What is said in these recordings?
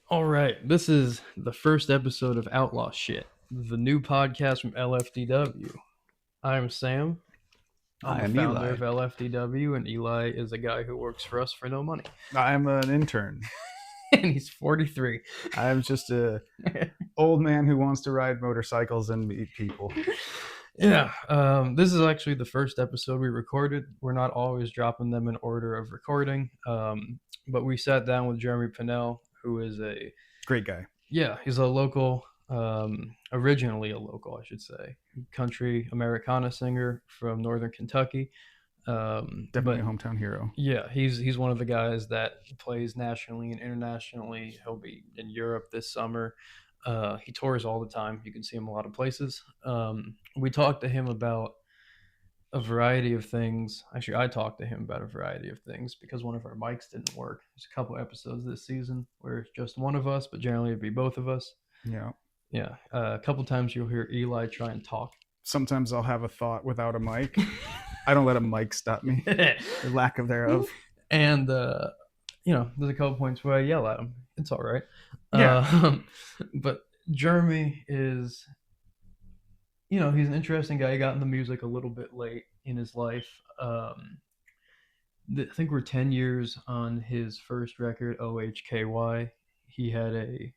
All right, this is the first episode of Outlaw Shit, the new podcast from LFDW. I'm Sam. I'm I the am founder Eli. of LFDW, and Eli is a guy who works for us for no money. I'm an intern. And he's 43. I'm just a old man who wants to ride motorcycles and meet people. Yeah, this is actually the first episode we recorded. We're not always dropping them in order of recording, but we sat down with Jeremy Pinnell, who is Great guy. he's a local, originally a local, I should say, country Americana singer from Northern Kentucky. Definitely a hometown hero. Yeah, he's one of the guys that plays nationally and internationally. He'll be in Europe this summer. He tours all the time. You can see him a lot of places. We talked to him about a variety of things. Actually, I talked to him about a variety of things because one of our mics didn't work. There's a couple episodes this season where it's just one of us, but generally it'd be both of us. Yeah. Yeah, a couple times you'll hear Eli try and talk. Sometimes I'll have a thought without a mic. I don't let a mic stop me. The lack of thereof. And there's a couple points where I yell at him. It's all right. Yeah. But Jeremy is, he's an interesting guy. He got into music a little bit late in his life. I think we're 10 years on his first record, OHKY. He had a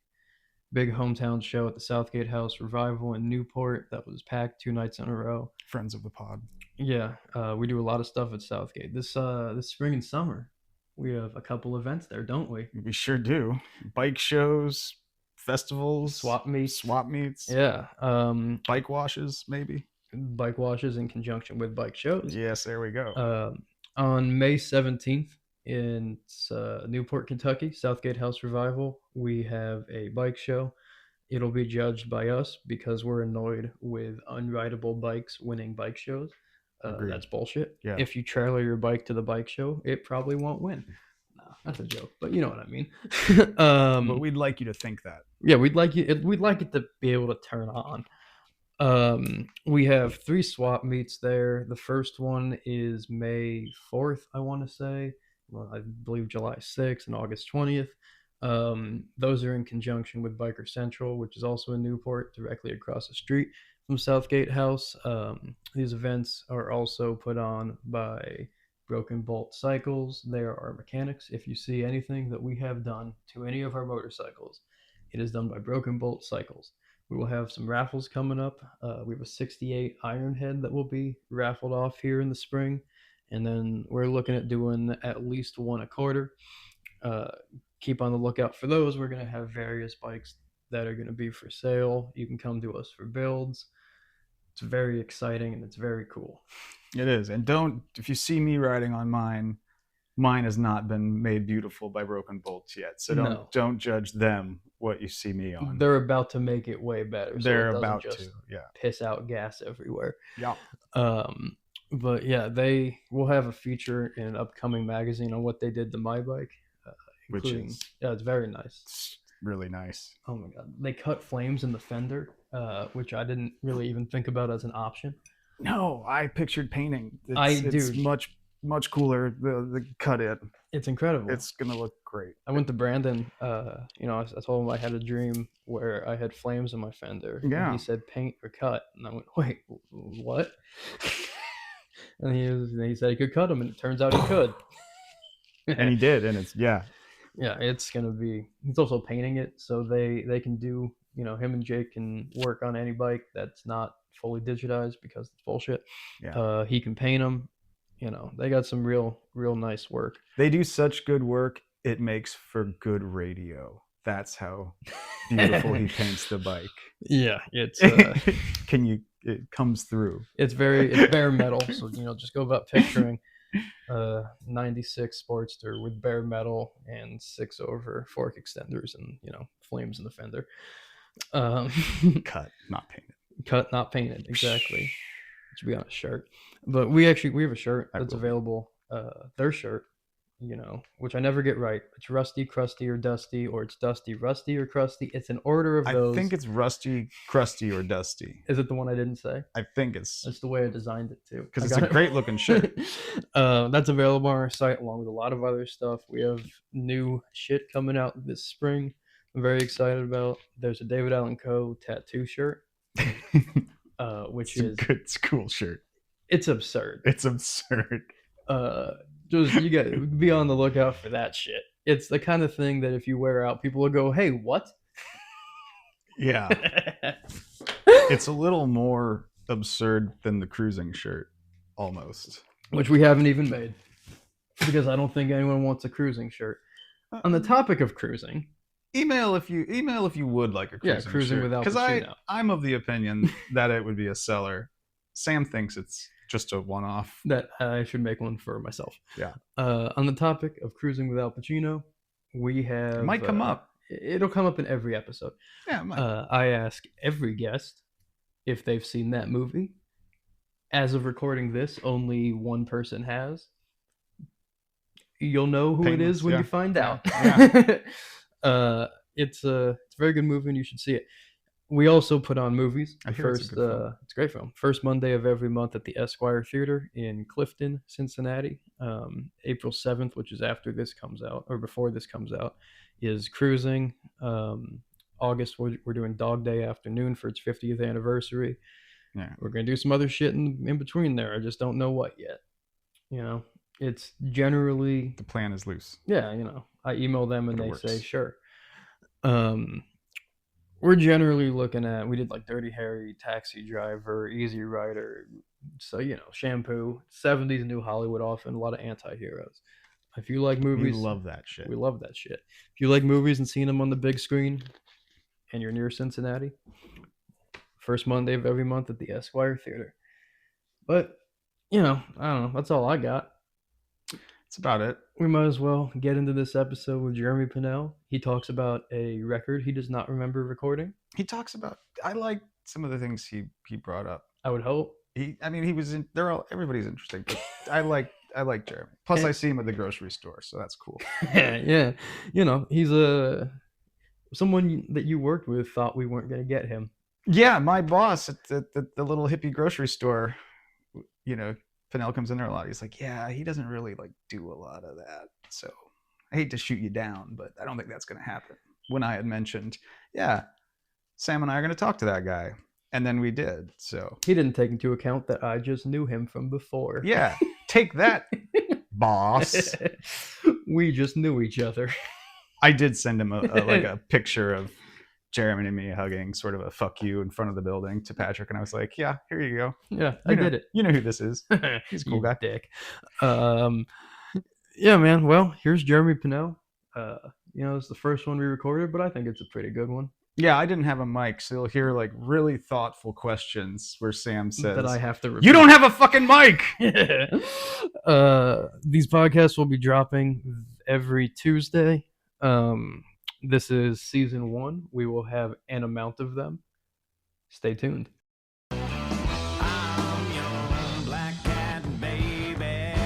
big hometown show at the Southgate House Revival in Newport that was packed 2 nights in a row. Friends of the pod. Yeah, we do a lot of stuff at Southgate. This spring and summer, we have a couple events there, don't we? We sure do. Bike shows, festivals, Swap meets. Yeah. Bike washes, maybe. Bike washes in conjunction with bike shows. Yes, there we go. On May 17th in Newport, Kentucky, Southgate House Revival, we have a bike show. It'll be judged by us because we're annoyed with unrideable bikes winning bike shows. That's bullshit. Yeah. If you trailer your bike to the bike show, it probably won't win. No, that's a joke, but you know what I mean. But we'd like you to think that. Yeah, we'd like it to be able to turn on. We have 3 swap meets there. The first one is May 4th, I want to say. Well, I believe July 6th and August 20th. Those are in conjunction with Biker Central, which is also in Newport, directly across the street from Southgate House. These events are also put on by Broken Bolt Cycles. They are our mechanics. If you see anything that we have done to any of our motorcycles, it is done by Broken Bolt Cycles. We will have some raffles coming up. We have a 68 Ironhead that will be raffled off here in the spring. And then we're looking at doing at least one a quarter. Keep on the lookout for those. We're going to have various bikes that are going to be for sale. You can come to us for builds. It's very exciting and it's very cool. It is. And if you see me riding on mine has not been made beautiful by Broken Bolts yet. So don't judge them what you see me on. They're about to make it way better. So they're about to, yeah. Piss out gas everywhere. Yeah. But yeah, they will have a feature in an upcoming magazine on what they did to my bike. It's very nice. It's really nice. Oh my god, they cut flames in the fender, which I didn't really even think about as an option. No, I pictured painting. It's much cooler. The cut in. It's incredible. It's gonna look great. I went to Brandon. I told him I had a dream where I had flames in my fender. Yeah. And he said paint or cut, and I went, wait, what? And he said he could cut them, and it turns out he could. And he did, and it's it's gonna be. He's also painting it, so they can do. Him and Jake can work on any bike that's not fully digitized because it's bullshit. Yeah. He can paint them. They got some real nice work. They do such good work. It makes for good radio. That's how beautiful he paints the bike. Yeah, it's. It comes through. It's bare metal. So just go about picturing 96 Sportster with bare metal and 6-over fork extenders and flames in the fender. Cut, not painted. Cut, not painted. Exactly. It should be on a shirt. But we have a shirt that's available. Their shirt, which I never get right. It's rusty, crusty, or dusty, or it's dusty, rusty, or crusty. It's an order of those. I think it's rusty, crusty, or dusty. Is it the one I didn't say? I think it's the way I designed it too. Because it's a great looking shirt. That's available on our site along with a lot of other stuff. We have new shit coming out this spring. I'm very excited about. There's a David Allen Coe tattoo shirt, which it's a is good school shirt. It's absurd. It's absurd. Just you got to be on the lookout for that shit. It's the kind of thing that if you wear out, people will go, "Hey, what?" Yeah. It's a little more absurd than the cruising shirt, almost. Which we haven't even made, because I don't think anyone wants a cruising shirt. On the topic of cruising, email if you would like a cruising cruising shirt. without Because I'm of the opinion that it would be a seller. Sam thinks it's just a one-off. That I should make one for myself. Yeah. On the topic of cruising with Al Pacino, we have. It might come up. It'll come up in every episode. Yeah, it might. I ask every guest if they've seen that movie. As of recording this, only one person has. You'll know who it is when you find out. Yeah. It's a very good movie, and you should see it. We also put on movies. It's a great film. First Monday of every month at the Esquire Theater in Clifton, Cincinnati. April 7th, which is after this comes out, or before this comes out, is Cruising. August, we're doing Dog Day Afternoon for its 50th anniversary. Yeah. We're going to do some other shit in between there. I just don't know what yet. It's generally... The plan is loose. Yeah, I email them and they say, sure. We're generally looking at, we did like Dirty Harry, Taxi Driver, Easy Rider, so, Shampoo, 70s New Hollywood often, a lot of anti-heroes. If you like movies... We love that shit. We love that shit. If you like movies and seeing them on the big screen and you're near Cincinnati, first Monday of every month at the Esquire Theater. But, I don't know. That's all I got. That's about it. We might as well get into this episode with Jeremy Pinnell. He talks about a record he does not remember recording. He talks about... I like some of the things he brought up. I would hope. He was in... Everybody's interesting, but I like Jeremy. Plus, I see him at the grocery store, so that's cool. Yeah. He's someone that you worked with thought we weren't going to get him. Yeah, my boss at the little hippie grocery store, Pinnell comes in there a lot. He's like, yeah, he doesn't really do a lot of that. So I hate to shoot you down, but I don't think that's going to happen. When I had mentioned, yeah, Sam and I are going to talk to that guy. And then we did. So he didn't take into account that I just knew him from before. Yeah. Take that, boss. We just knew each other. I did send him a picture of Jeremy and me hugging, sort of a fuck you in front of the building to Patrick, and I was like, yeah, here you go. Yeah, I did it. You know who this is. He's a cool guy. Dick. Yeah, man. Well, here's Jeremy Pinnell. It's the first one we recorded, but I think it's a pretty good one. Yeah, I didn't have a mic, so you'll hear really thoughtful questions where Sam says that I have to repeat. You don't have a fucking mic. These podcasts will be dropping every Tuesday. This is season 1. We will have an amount of them. Stay tuned. I'm your black cat, baby.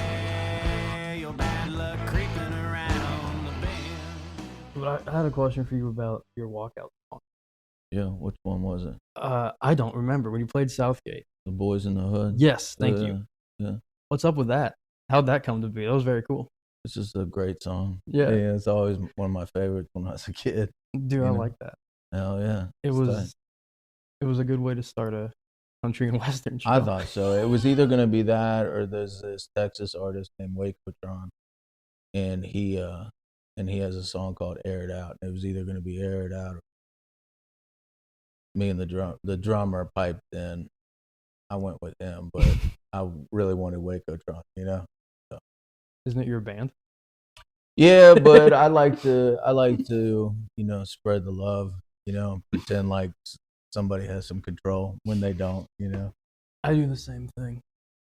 Your bad luck creeping around the bend. But I had a question for you about your walkout song. Yeah, which one was it? I don't remember. When you played Southgate. The Boys in the Hood? Yes, thank you. Yeah. What's up with that? How'd that come to be? That was very cool. It's just a great song. Yeah, it's always one of my favorites when I was a kid. Dude, I like that. Hell yeah. It was a good way to start a country and western show. I thought so. It was either going to be that or there's this Texas artist named Wakotron, and he has a song called Air It Out. It was either going to be Air It Out or me and the drummer piped in. I went with him, but I really wanted Wakotron, So. Isn't it your band? Yeah, but I like to spread the love, pretend like somebody has some control when they don't, I do the same thing.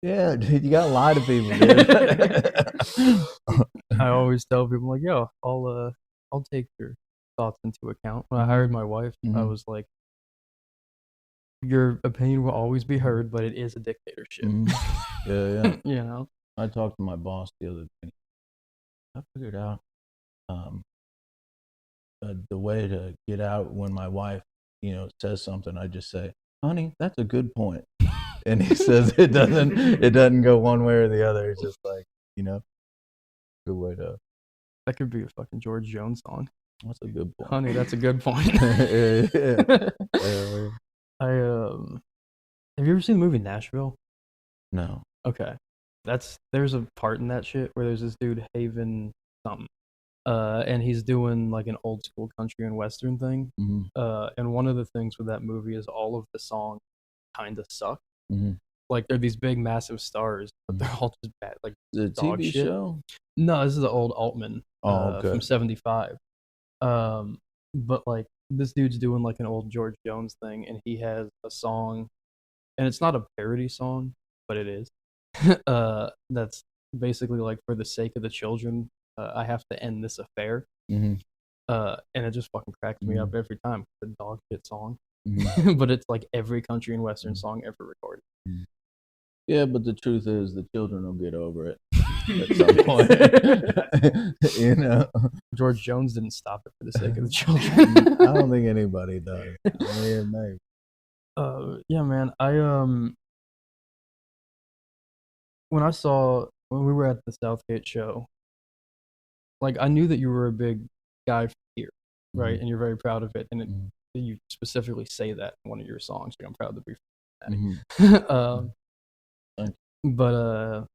Yeah, dude, you gotta lie to people, dude. I always tell people like, yo, I'll take your thoughts into account. When I hired my wife, I was like, your opinion will always be heard, but it is a dictatorship. Yeah. I talked to my boss the other day. I figured out the way to get out when my wife, says something. I just say, "Honey, that's a good point," and he says it doesn't go one way or the other. It's just like, good way to. That could be a fucking George Jones song. That's a good point. Honey, that's a good point. Yeah. Have you ever seen the movie Nashville? No. Okay. There's a part in that shit where there's this dude Haven something. And he's doing like an old school country and western thing. And one of the things with that movie is all of the songs kind of suck. Like they're these big massive stars, but they're all just bad, like The dog TV shit. show? No, this is the old Altman Okay. from '75. But like this dude's doing like an old George Jones thing, and he has a song, and it's not a parody song, but it is. That's basically like, for the sake of the children, I have to end this affair. And it just fucking cracks me up every time. The dog shit song, but it's like every country and western song ever recorded. Yeah, but the truth is, the children will get over it at some point. You know, George Jones didn't stop it for the sake of the children. I don't think anybody does. Yeah, maybe. Yeah, man. When we were at the Southgate show, like I knew that you were a big guy here, right? And you're very proud of it, and you specifically say that in one of your songs. Like, I'm proud to be from But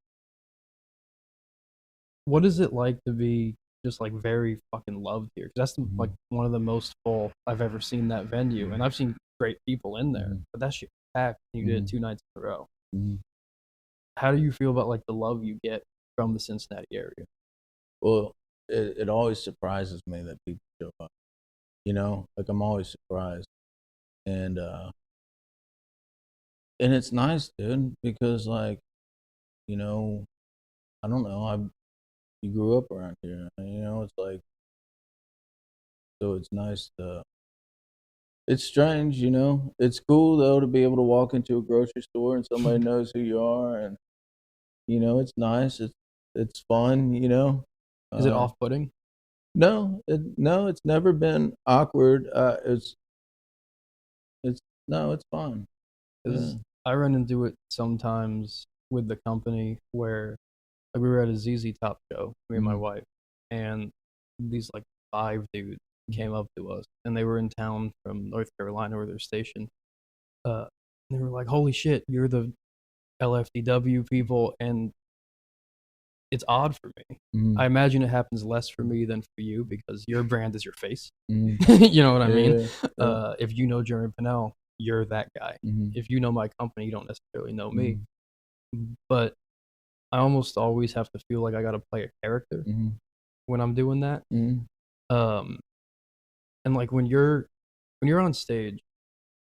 what is it like to be just like very fucking loved here? 'Cause that's like one of the most full I've ever seen that venue, and I've seen great people in there, but that shit was packed. And you did it 2 nights in a row. How do you feel about like the love you get from the Cincinnati area? Well, it always surprises me that people show up. You know, like I'm always surprised, and it's nice, dude, because like, you know, I don't know, you grew up around here, you know, it's like, so it's nice to. It's strange, you know. It's cool though to be able to walk into a grocery store and somebody knows who you are, and you know, it's nice. It's fun, you know. Is it off-putting? No, it's never been awkward. It's fun. Yeah. I run into it sometimes with the company where, like, we were at a ZZ Top show, me and my wife, and these like 5 dudes came up to us, and they were in town from North Carolina where they're stationed. They were like, "Holy shit, you're the LFDW people," and it's odd for me. I imagine it happens less for me than for you because your brand is your face. You know what I mean? Yeah. If you know Jeremy Pinnell, you're that guy. If you know my company, you don't necessarily know me. But I almost always have to feel like I got to play a character when I'm doing that. And like when you're on stage,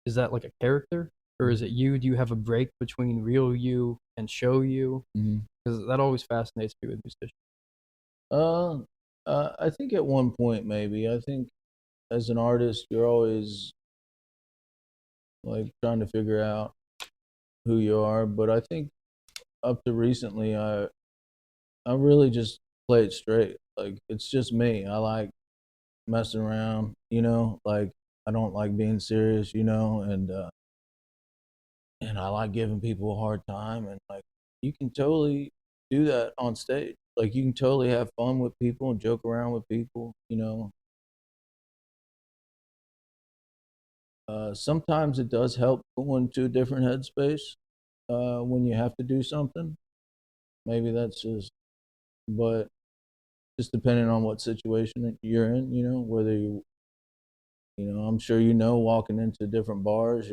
is that like a character, or is it you? Do you have a break between real you and show you? Because that always fascinates me with musicians. I think at one point maybe. I think as an artist, you're always like trying to figure out who you are. But I think up to recently, I really just play it straight. Like it's just me. I like messing around, you know. Like I don't like being serious, you know, and I like giving people a hard time, and like you can totally do that on stage. Like you can totally have fun with people and joke around with people, you know. Sometimes it does help go into a different headspace when you have to do something. Maybe that's just, but just depending on what situation you're in, you know, whether you know, I'm sure you know, walking into different bars,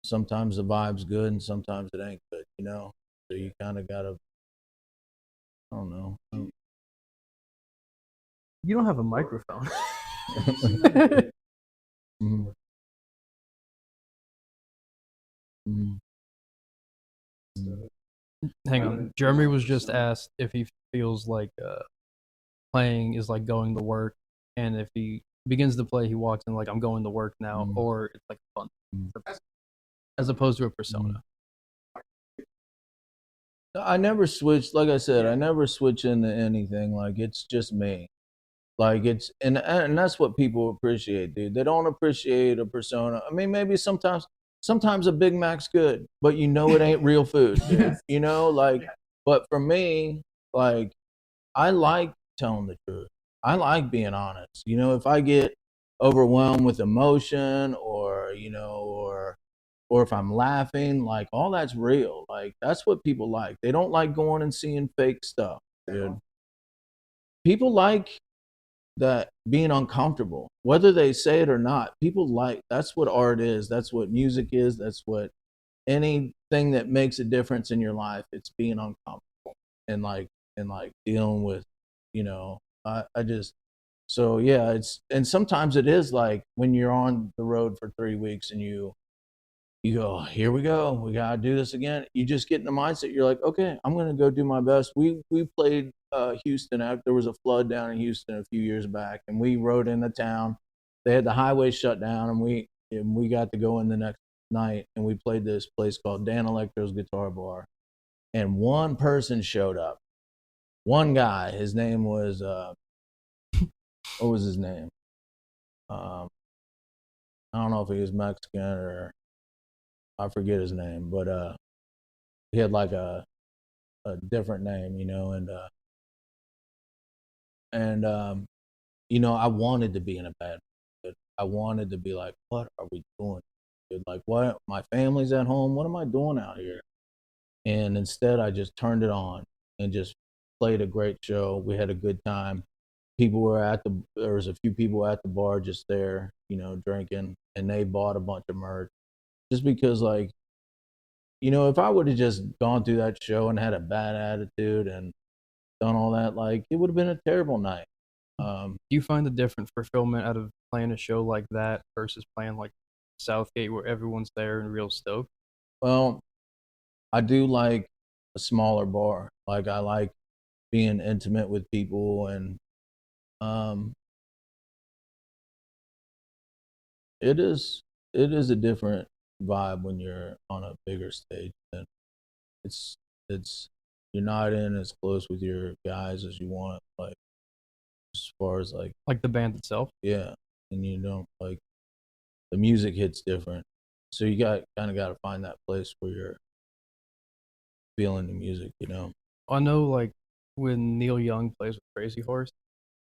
sometimes the vibe's good and sometimes it ain't good, you know. So you kind of gotta, I don't know. You don't have a microphone. Hang on. Jeremy was just asked if he feels like playing is like going to work, and if he begins to play, he walks in like, I'm going to work now, or it's like fun, as opposed to a persona. I never switched. Like I said, I never switch into anything. Like it's just me. Like it's and that's what people appreciate, dude. They don't appreciate a persona. I mean, maybe sometimes a Big Mac's good, but you know it ain't real food, dude. You know, like. But for me, like, I like telling the truth. I like being honest. You know, if I get overwhelmed with emotion, or or if I'm laughing, like, all that's real. Like, that's what people like. They don't like going and seeing fake stuff, dude. People like that, being uncomfortable, whether they say it or not. People like, that's what art is. That's what music is. That's what anything that makes a difference in your life. It's being uncomfortable, and like dealing with, I just, so yeah, and sometimes it is like when you're on the road for 3 weeks and you go, here we go, we gotta do this again. You just get in the mindset. You're like, okay, I'm gonna go do my best. We played Houston. There was a flood down in Houston a few years back, and we rode into town. They had the highway shut down, and we got to go in the next night, and we played this place called Dan Electro's Guitar Bar. And one person showed up. One guy. His name was what was his name? Um, I don't know if he was Mexican or I forget his name, but he had like a different name, and I wanted to be in a bad mood. I wanted to be like, what are we doing, dude? Like, what? My family's at home. What am I doing out here? And instead, I just turned it on and just played a great show. We had a good time. There was a few people at the bar just there, drinking, and they bought a bunch of merch just because, like, if I would have just gone through that show and had a bad attitude and done all that, like, it would have been a terrible night. Do you find the different fulfillment out of playing a show like that versus playing like Southgate where everyone's there and real stoked? Well, I do like a smaller bar. Like, I like being intimate with people, and um, it is a different vibe when you're on a bigger stage. And it's you're not in as close with your guys as you want, like, as far as like, Like the band itself? yeah, and you don't like, the music hits different. So you got to find that place where you're feeling the music. I know like when Neil Young plays with Crazy Horse,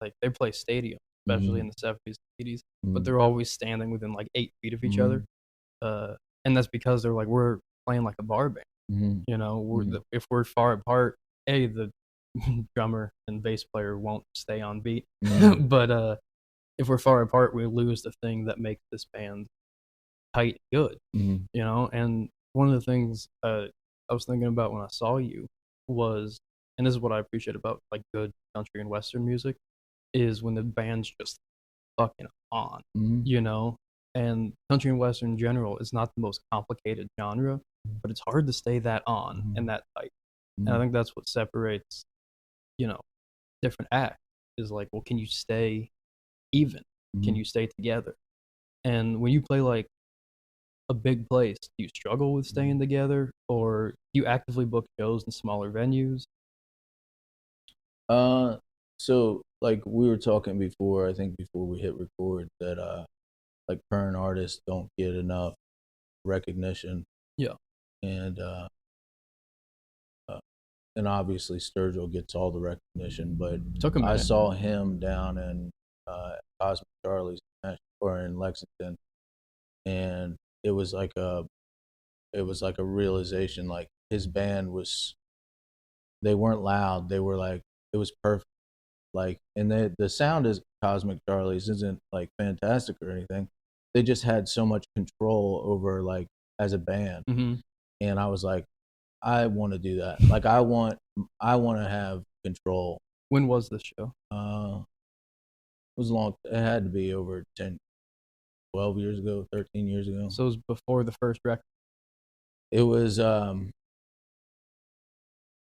like they play stadium, especially Mhm. in the 70s, 80s, but Mhm. they're always standing within like 8 feet of each other. Mhm. And that's because they're like, we're playing like a bar band. Mhm. Mhm. If we're far apart, the drummer and bass player won't stay on beat. Mhm. But if we're far apart, we lose the thing that makes this band tight and good. Mhm. And one of the things I was thinking about when I saw you was, and this is what I appreciate about like good country and western music, is when the band's just fucking on, Mhm. you know? And country and western in general is not the most complicated genre, but it's hard to stay that on and that tight. And I Mhm. think that's what separates, you know, different acts is like, well, can you stay even? Can Mhm. you stay together? And when you play like a big place, do you struggle with staying together or do you actively book shows in smaller venues? Uh, so like we were talking before, I think before we hit record, that like current artists don't get enough recognition, Yeah. and uh and obviously Sturgill gets all the recognition, but Took a I minute. saw him down in Cosmic Charlie's or in Lexington, and it was like a realization, like, his band was, they weren't loud, they were like, it was perfect. Like, and the sound is Cosmic Charlie's isn't like fantastic or anything. They just had so much control over, like, as a band, Hmm. and I was like, I want to do that. Like, I want to have control. When was this show? It was long. It had to be over 10, 12 years ago, 13 years ago. So it was before the first record. It was um,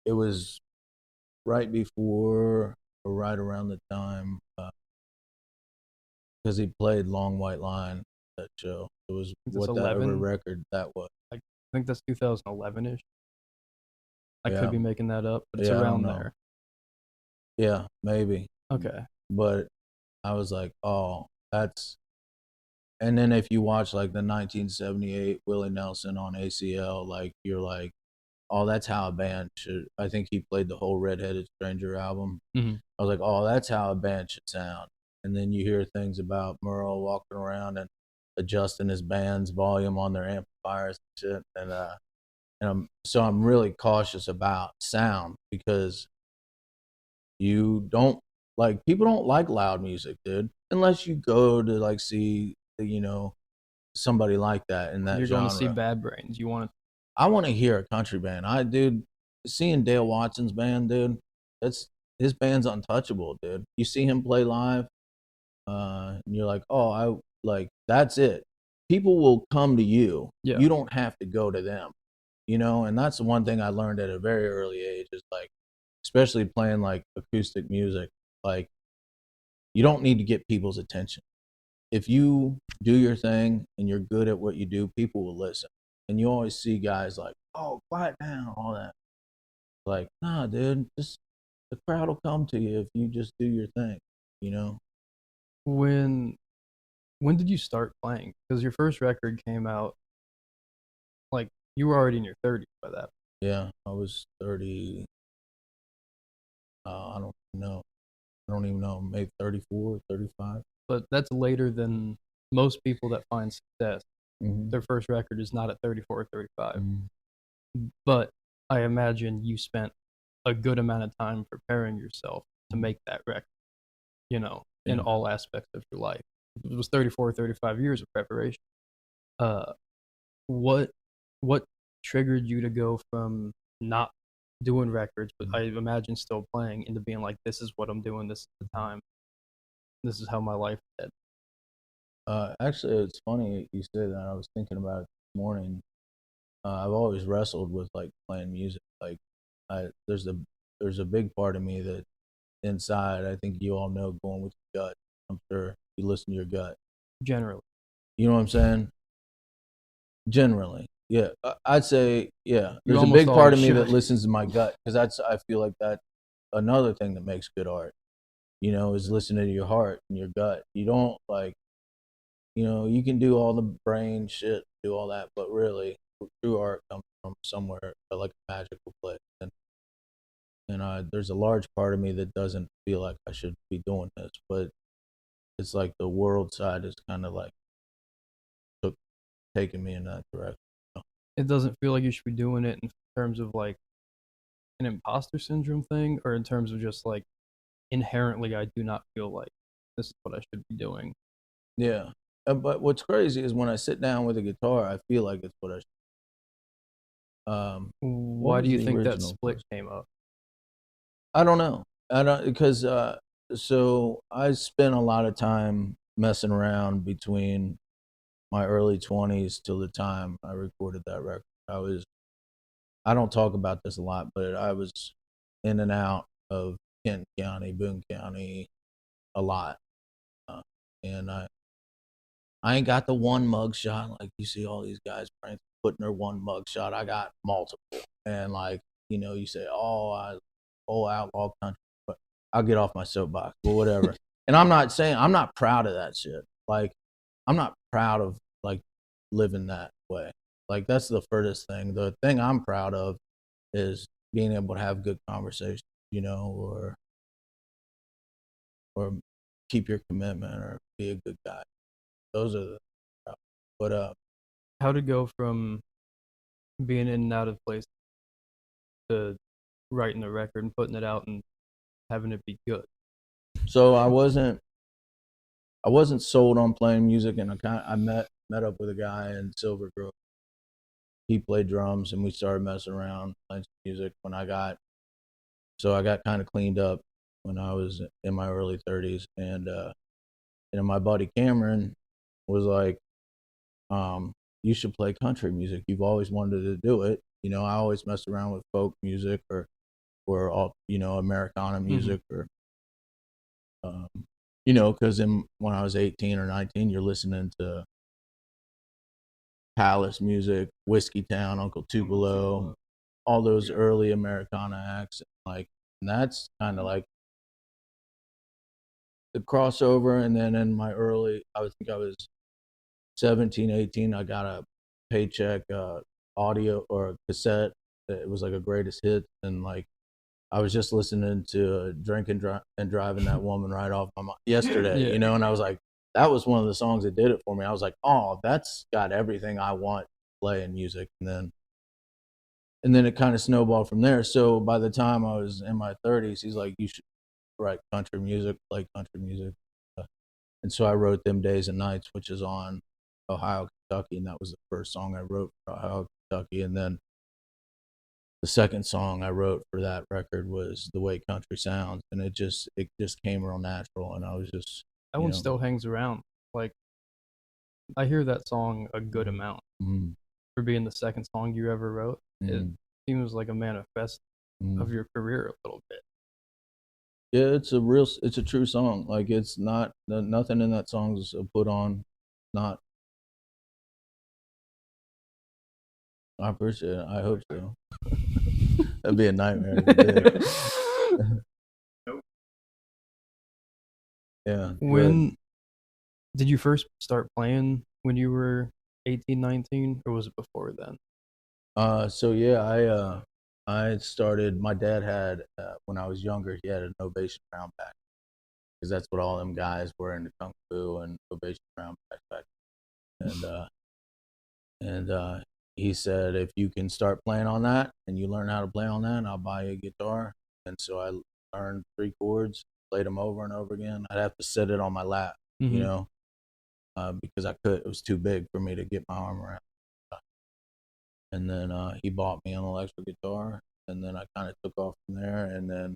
it was right before or right around the time, because he played Long White Line, that show. It was I think that's whatever 11. record that was. I think that's 2011 ish. I could Yeah, be making that up, but it's yeah, I don't around know. there. Yeah, maybe. Okay. But I was like, oh, that's. And then if you watch like the 1978 Willie Nelson on ACL, like, you're like, oh, that's how a band should. I think he played the whole Redheaded Stranger album. Mm-hmm. I was like, oh, that's how a band should sound. And then you hear things about Merle walking around and adjusting his band's volume on their amplifiers and shit. And I'm really cautious about sound because you don't people don't like loud music, dude, unless you go to like see somebody like that in that You're going to see genre. Bad Brains. You want to. I want to hear a country band. Dude, seeing Dale Watson's band, dude, that's his band's untouchable, dude. You see him play live, and you're like, oh, that's it. People will come to you. Yeah. You don't have to go to them, and that's the one thing I learned at a very early age is like, especially playing like acoustic music, like you don't need to get people's attention. If you do your thing and you're good at what you do, people will listen. And you always see guys like, oh, quiet down, all that. Like, nah, dude, just the crowd will come to you if you just do your thing, When did you start playing? Because your first record came out, like, you were already in your 30s by that. Yeah, I was 30. I don't know. I don't even know, maybe 34, 35. But that's later than most people that find success. Mm-hmm. Their first record is not at 34 or 35. Mm-hmm. But I imagine you spent a good amount of time preparing yourself to make that record, in all aspects of your life. It was 34 or 35 years of preparation. What triggered you to go from not doing records, but I imagine still playing, into being like, this is what I'm doing, this is the time, this is how my life is? Actually, it's funny you say that. I was thinking about it this morning. I've always wrestled with like playing music. Like, there's a big part of me that inside, I think you all know, going with your gut. I'm sure you listen to your gut. Generally. You know what I'm saying? Generally, yeah. I'd say, yeah. You There's a big almost part of always me that should. listens to my gut because I feel like that another thing that makes good art, is listening to your heart and your gut. You don't you can do all the brain shit, do all that, but really, true art comes from somewhere like a magical place. And there's a large part of me that doesn't feel like I should be doing this, but it's like the world side is kind of like taking me in that direction. It doesn't feel like you should be doing it in terms of like an imposter syndrome thing, or in terms of just like inherently I do not feel like this is what I should be doing. Yeah. But what's crazy is when I sit down with a guitar, I feel like it's what I should. Why do you think that split came up? I don't know. Because so I spent a lot of time messing around between my early 20s till the time I recorded that record. I don't talk about this a lot, but I was in and out of Kent County, Boone County a lot. And I ain't got the one mug shot like you see all these guys putting their one mug shot. I got multiple. And like, you say, oh, outlaw country, but I'll get off my soapbox, but whatever. And I'm not proud of that shit. Like, I'm not proud of like living that way. Like, that's the furthest thing. The thing I'm proud of is being able to have good conversations, or keep your commitment or be a good guy. Those are the, but how to go from being in and out of place to writing the record and putting it out and having it be good. So I wasn't sold on playing music, and I met up with a guy in Silver Grove. He played drums, and we started messing around playing some music. I got kind of cleaned up when I was in my early 30s, and my buddy Cameron was like, you should play country music. You've always wanted to do it. I always messed around with folk music or all, Americana music, or because when I was 18 or 19, you're listening to Palace music, Whiskey Town, Uncle Tupelo, all those early Americana acts, and that's kind of like the crossover. And then in my I think I was 17, 18, I got a paycheck audio or a cassette it was like a greatest hit, and like I was just listening to Drink and Driving That Woman right off my mind yesterday, Yeah. you know, and I was like, that was one of the songs that did it for me. I was like, oh, that's got everything I want to play in music. And then it kind of snowballed from there. So by the time I was in my 30s, he's like, you should write country music, play country music. And so I wrote Them Days and Nights, which is on Ohio, Kentucky. And that was the first song I wrote for Ohio, Kentucky. And then the second song I wrote for that record was The Way Country Sounds. And it just came real natural. And I was just, That one still hangs around. Like, I hear that song a good amount. mm, For being the second song you ever wrote. It mm, seems like a manifest of your career a little bit. yeah, it's a true song. Like it's not nothing in that song is put on. Not. I appreciate it. I hope so. That'd be a nightmare if it did. Yeah. When did you first start playing? When you were 18, 19, or was it before then? So yeah, I started. My dad had when I was younger, he had an Ovation round back because that's what all them guys were into kung fu and Ovation round back. And he said, if you can start playing on that and you learn how to play on that, I'll buy you a guitar. And so I learned 3 chords, played them over and over again. I'd have to sit it on my lap, you know, because it was too big for me to get my arm around. And then he bought me an electric guitar, and then I kind of took off from there. And then,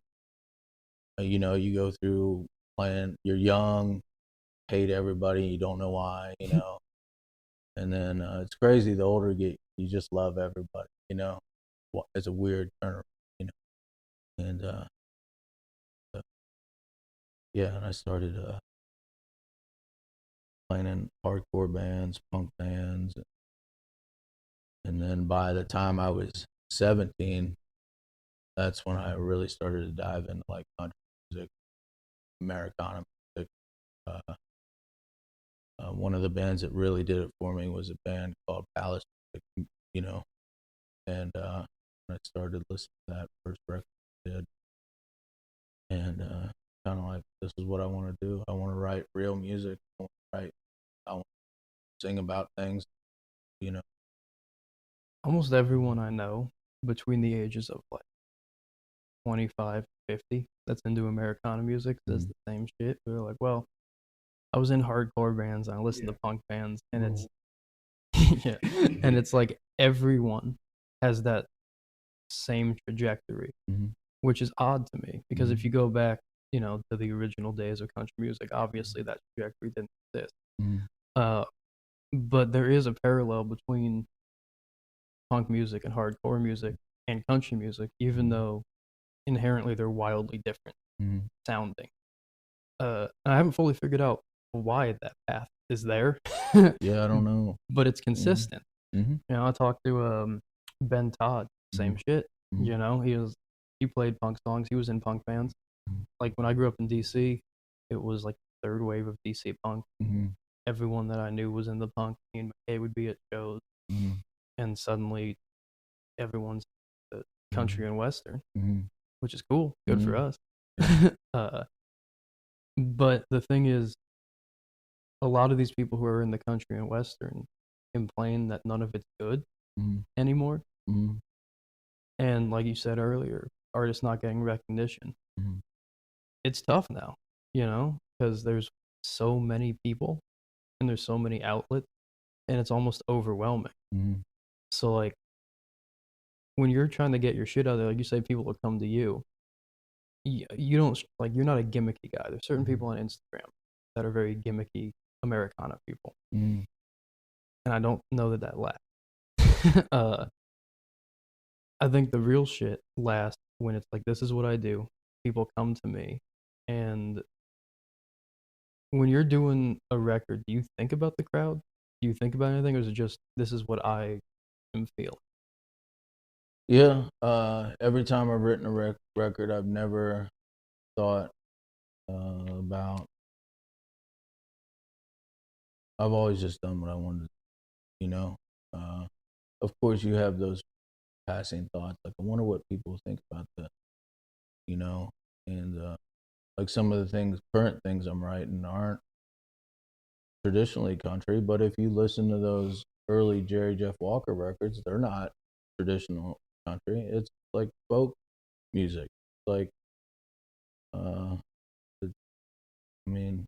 you know, you go through playing, you're young, hate everybody, you don't know why, you know. And then it's crazy. The older you get, you just love everybody. You know, it's a weird turn. You know, and yeah, and I started playing in hardcore bands, punk bands, and then by the time I was 17, that's when I really started to dive into like country music, Americana music. One of the bands that really did it for me was a band called Palace, you know, and I started listening to that first record I did, and kind of like, this is what I want to do. I want to write real music. I want to sing about things, you know. Almost everyone I know between the ages of like 25, 50 that's into Americana music says the same shit. They're like, well, I was in hardcore bands and I listened to punk bands, and it's yeah, and it's like everyone has that same trajectory, which is odd to me because if you go back, you know, to the original days of country music, obviously that trajectory didn't exist. But there is a parallel between punk music and hardcore music and country music, even though inherently they're wildly different sounding. I haven't fully figured out why that path is there. Yeah, I don't know. But it's consistent. You know, I talked to Ben Todd, same shit. You know, he played punk songs. He was in punk bands. Like when I grew up in DC, it was like the third wave of DC punk. Everyone that I knew was in the punk. Me and McKay would be at shows, and suddenly everyone's country and western, which is cool. Good for us. But the thing is, a lot of these people who are in the country and western complain that none of it's good anymore. And like you said earlier, artists not getting recognition. It's tough now, you know, because there's so many people and there's so many outlets, and it's almost overwhelming. So like when you're trying to get your shit out there, like you say, people will come to you. You don't like, you're not a gimmicky guy. There's certain people on Instagram that are very gimmicky Americana people, and I don't know that lasts. I think the real shit lasts when it's like, this is what I do. People come to me, and when you're doing a record, do you think about the crowd? Do you think about anything, or is it just, this is what I am feeling? Yeah. Every time I've written a record, I've never thought about. I've always just done what I wanted to do, you know. Of course, you have those passing thoughts. Like, I wonder what people think about this, you know? And like some of the current things I'm writing aren't traditionally country, but if you listen to those early Jerry Jeff Walker records, they're not traditional country. It's like folk music. Like, I mean,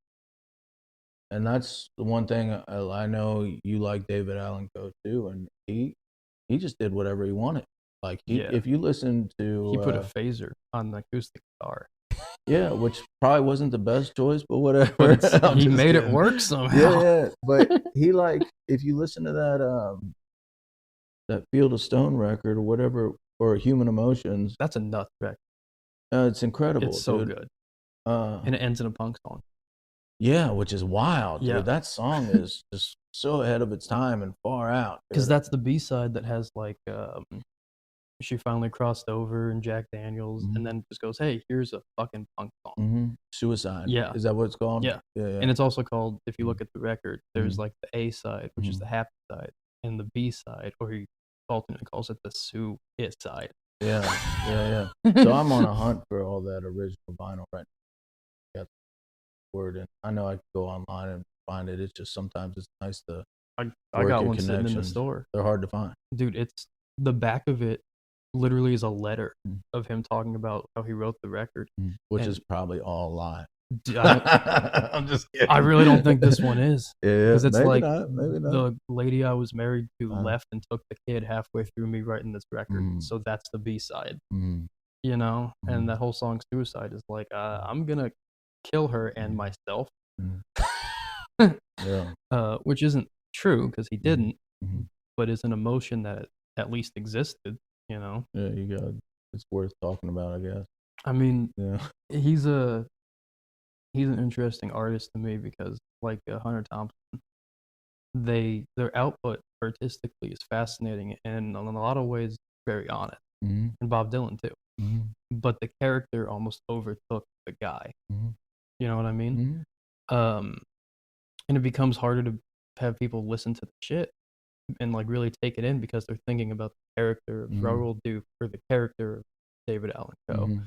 and that's the one thing I know you like David Allen Coe too, and he just did whatever he wanted. Like if you listen to he put a phaser on the acoustic guitar. Yeah, which probably wasn't the best choice, but whatever. But he made it work somehow. Yeah. But he if you listen to that Field of Stone record or whatever, or Human Emotions, that's a nut record. It's incredible. It's so dude. good. And it ends in a punk song. Yeah, which is wild. Yeah, dude. That song is just so ahead of its time and far out. Because that's the B-side that has like She Finally Crossed Over and Jack Daniels, and then just goes, hey, here's a fucking punk song. Suicide. Yeah. Is that what it's called? Yeah. And it's also called, if you look at the record, there's like the A side, which is the happy side, and the B side, or he alternately calls it the Sue It side. Yeah. So I'm on a hunt for all that original vinyl right now. Got the word, and I know I can go online and find it. It's just sometimes it's nice to I got one sitting in the store. They're hard to find. Dude, it's the back of it literally is a letter of him talking about how he wrote the record. Which is probably all a lie. I'm just kidding. I really don't think this one is. Yeah. Because it's maybe like not. the lady I was married to left and took the kid halfway through me writing this record. So that's the B-side. You know? And that whole song, Suicide, is like, I'm going to kill her and myself. Which isn't true because he didn't, but is an emotion that at least existed, you know? Yeah, it's worth talking about, I guess. I mean, he's an interesting artist to me because, like Hunter Thompson, their output artistically is fascinating and in a lot of ways very honest, and Bob Dylan too. But the character almost overtook the guy. You know what I mean? And it becomes harder to have people listen to the shit and like really take it in because they're thinking about the character of Raoul Duke or the character of David Allen Coe.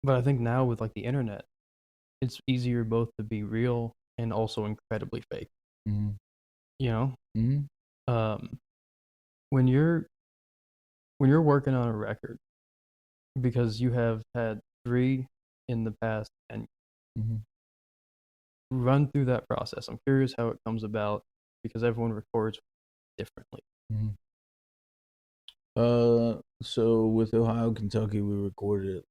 But I think now with like the internet, it's easier both to be real and also incredibly fake. You know, when you're working on a record, because you have had 3 in the past 10 years. Run through that process. I'm curious how it comes about because everyone records differently. So with Ohio, Kentucky, we recorded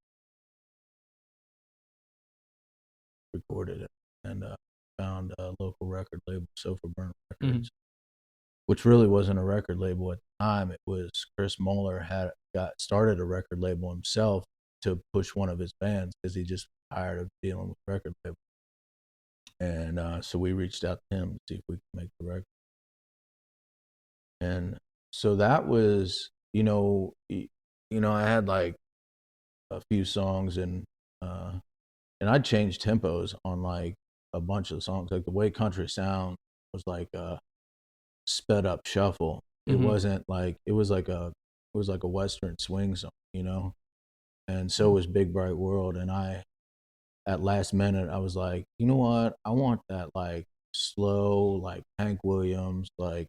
it and found a local record label, Sofa Burnt Records, which really wasn't a record label at the time. It was Chris Muller started a record label himself to push one of his bands because he just tired of dealing with record labels. And so we reached out to him to see if we could make the record. And so that was, I had like a few songs and I changed tempos on like a bunch of songs. Like the way country sound was like a sped up shuffle. It wasn't like, it was like a Western swing song, and so was Big Bright World. And at last minute, I was like, you know what? I want that like slow, like Hank Williams, like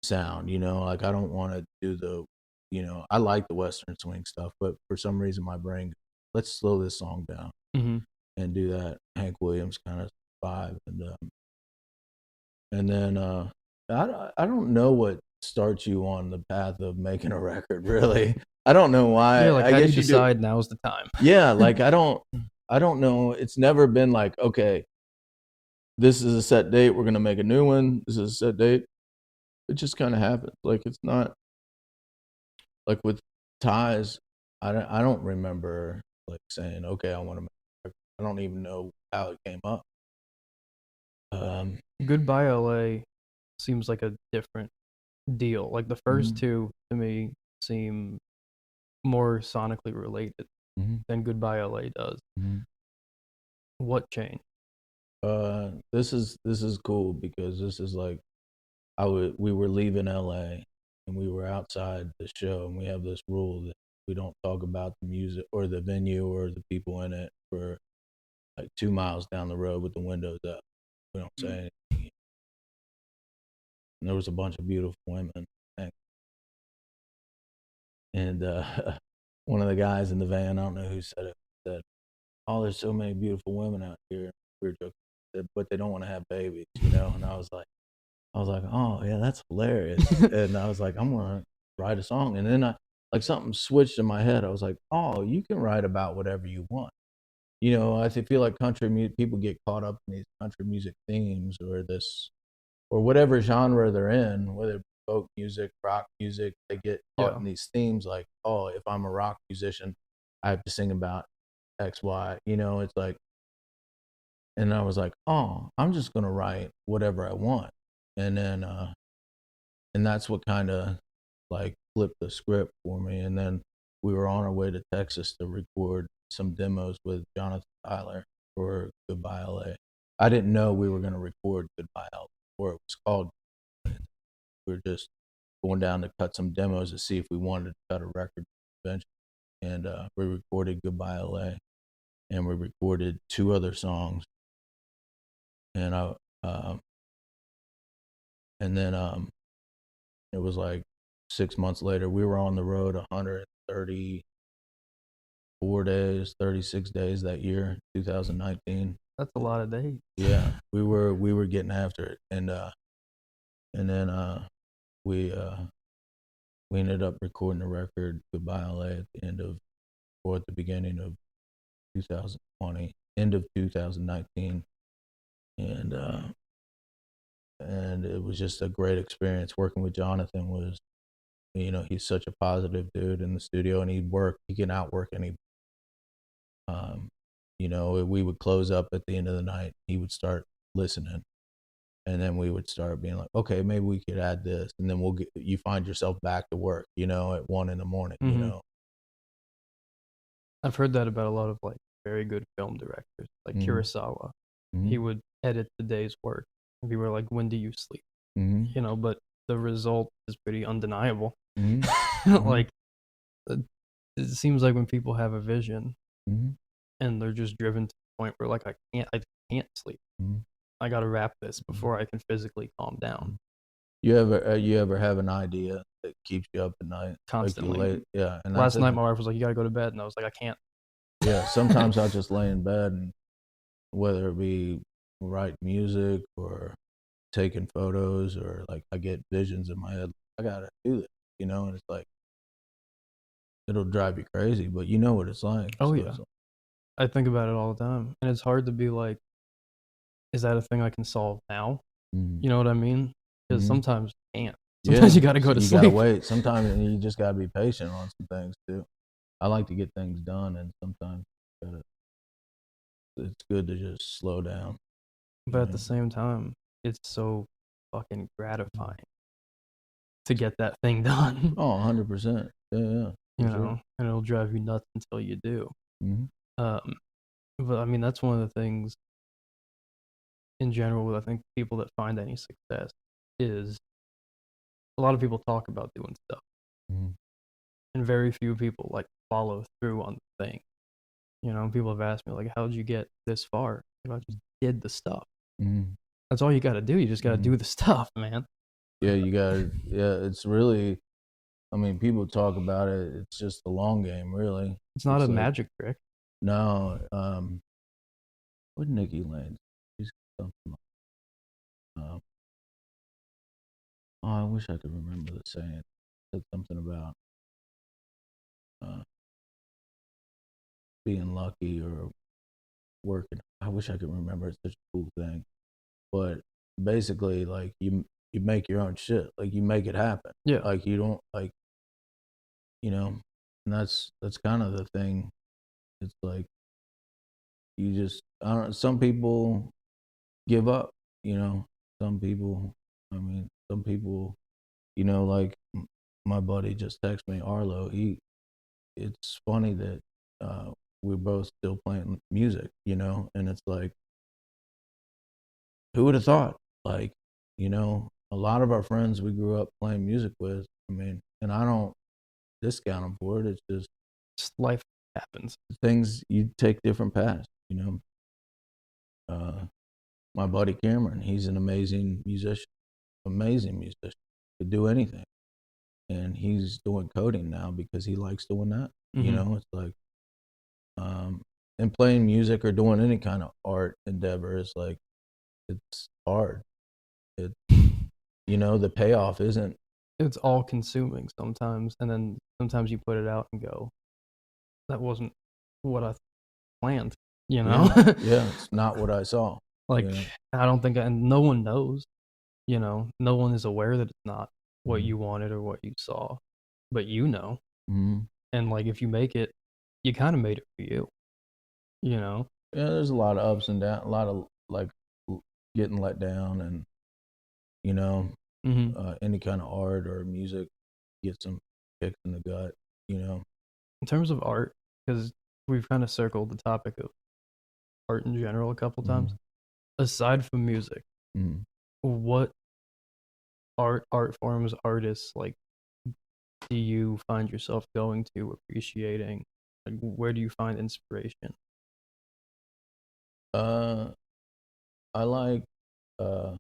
sound, like I don't want to do the, I like the Western swing stuff, but for some reason my brain, let's slow this song down and do that Hank Williams kind of vibe. And then I don't know what starts you on the path of making a record, really. I don't know why. Yeah, like I how guess do you decide now's the time? Yeah, like I don't know. It's never been like, okay, this is a set date. We're going to make a new one. This is a set date. It just kind of happens. Like it's not like with Ties. I don't remember like saying, okay, I want to make a record. I don't even know how it came up. Goodbye LA seems like a different deal. Like the first 2 to me seem more sonically related than Goodbye LA does. What changed? This is cool because this is like we were leaving LA and we were outside the show, and we have this rule that we don't talk about the music or the venue or the people in it for like 2 miles down the road with the windows up. We don't say anything. And there was a bunch of beautiful women, and one of the guys in the van, I don't know who said it, said, "Oh, there's so many beautiful women out here." We were joking, but they don't want to have babies, you know. And I was like, "Oh yeah, that's hilarious." And I was like, "I'm gonna write a song." And then like something switched in my head. I was like, "Oh, you can write about whatever you want." You know, I feel like people get caught up in these country music themes or whatever genre they're in, whether it's folk music, rock music, they get caught in these themes like, oh, if I'm a rock musician, I have to sing about X, Y. You know, it's like, and I was like, oh, I'm just gonna write whatever I want, and then and that's what kind of like flipped the script for me. And then we were on our way to Texas to record some demos with Jonathan Tyler for Goodbye LA. I didn't know we were going to record Goodbye LA, or it was called. We were just going down to cut some demos to see if we wanted to cut a record eventually. And we recorded Goodbye LA, and we recorded 2 other songs. And then it was like 6 months later, we were on the road 134 days, 36 days that year, 2019. That's a lot of days. Yeah, we were getting after it, and then we ended up recording the record Goodbye LA at the end of, or at the beginning of 2020, end of 2019, and it was just a great experience. Working with Jonathan was, you know, he's such a positive dude in the studio, and he can outwork anybody. You know, we would close up at the end of the night. He would start listening, and then we would start being like, okay, maybe we could add this, and then you find yourself back to work, you know, at 1 a.m. You know, I've heard that about a lot of like very good film directors, like Kurosawa. He would edit the day's work, and people were like, when do you sleep? You know, but the result is pretty undeniable. Like, it seems like when people have a vision and they're just driven to the point where like, I can't sleep. I gotta wrap this before I can physically calm down. You ever have an idea that keeps you up at night? Constantly. Like yeah. And last night my wife was like, you gotta go to bed, and I was like, I can't. Yeah, sometimes I'll just lay in bed, and whether it be write music or taking photos, or like I get visions in my head, I gotta do this, you know. And it's like, it'll drive you crazy, but you know what it's like. Oh so yeah, I think about it all the time, and it's hard to be like, is that a thing I can solve now? You know what I mean? Because sometimes you can't. Sometimes you gotta go to sleep. You gotta wait. Sometimes you just gotta be patient on some things too. I like to get things done, and sometimes it's good to just slow down. But at the same time, it's so fucking gratifying to get that thing done. Oh, 100%. Yeah. You know, and it'll drive you nuts until you do. But I mean, that's one of the things in general with, I think, people that find any success is a lot of people talk about doing stuff, and very few people like follow through on the thing. You know, people have asked me like, how'd you get this far? I just did the stuff. That's all you got to do. You just got to do the stuff, man. Yeah, you got to. Yeah, it's really. I mean, people talk about it. It's just the long game, really. It's not a magic trick. No. What Nikki Lane? She's something. Oh, I wish I could remember the saying. It said something about being lucky or working. I wish I could remember. It's such a cool thing. But basically, like you make your own shit. Like you make it happen. Yeah. Like you don't like, you know, and that's kind of the thing. It's like you just, I don't know, some people give up, you know. Some people, you know, like my buddy just texted me, Arlo. It's funny that we're both still playing music, you know, and it's like, who would have thought? Like, you know, a lot of our friends we grew up playing music with I mean, and I don't discount them for it. It's just life happens. things, you take different paths, you know. My buddy Cameron, he's an amazing musician, could do anything. And he's doing coding now because he likes doing that. You know, it's like, and playing music or doing any kind of art endeavor is like, it's hard. It, you know, the payoff isn't. It's all consuming sometimes, and then sometimes you put it out and go, that wasn't what I planned, you know? Yeah, it's not what I saw. Like, I don't think, and no one knows, you know, no one is aware that it's not what you wanted or what you saw, but you know. And like, if you make it, you kind of made it for you, you know? Yeah, there's a lot of ups and downs, a lot of like getting let down, and you know, any kind of art or music get some kicks in the gut, you know. In terms of art, because we've kind of circled the topic of art in general a couple times. Aside from music, what art forms, artists, like, do you find yourself going to, appreciating? Like, where do you find inspiration? I like I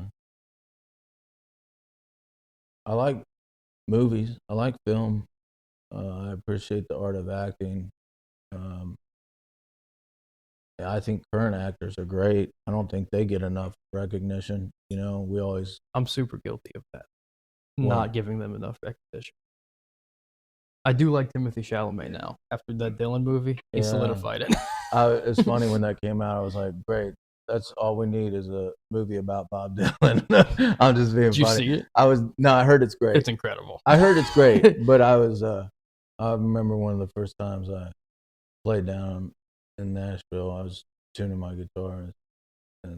like movies. I like film. I appreciate the art of acting. I think current actors are great. I don't think they get enough recognition. You know, I'm super guilty of that. Not giving them enough recognition. I do like Timothée Chalamet now. After that Dylan movie, he solidified it. It's funny when that came out. I was like, great. That's all we need is a movie about Bob Dylan. I'm just being funny. Did you see it? I heard it's great. It's incredible. I heard it's great, but I remember one of the first times I played down in Nashville. I was tuning my guitar, and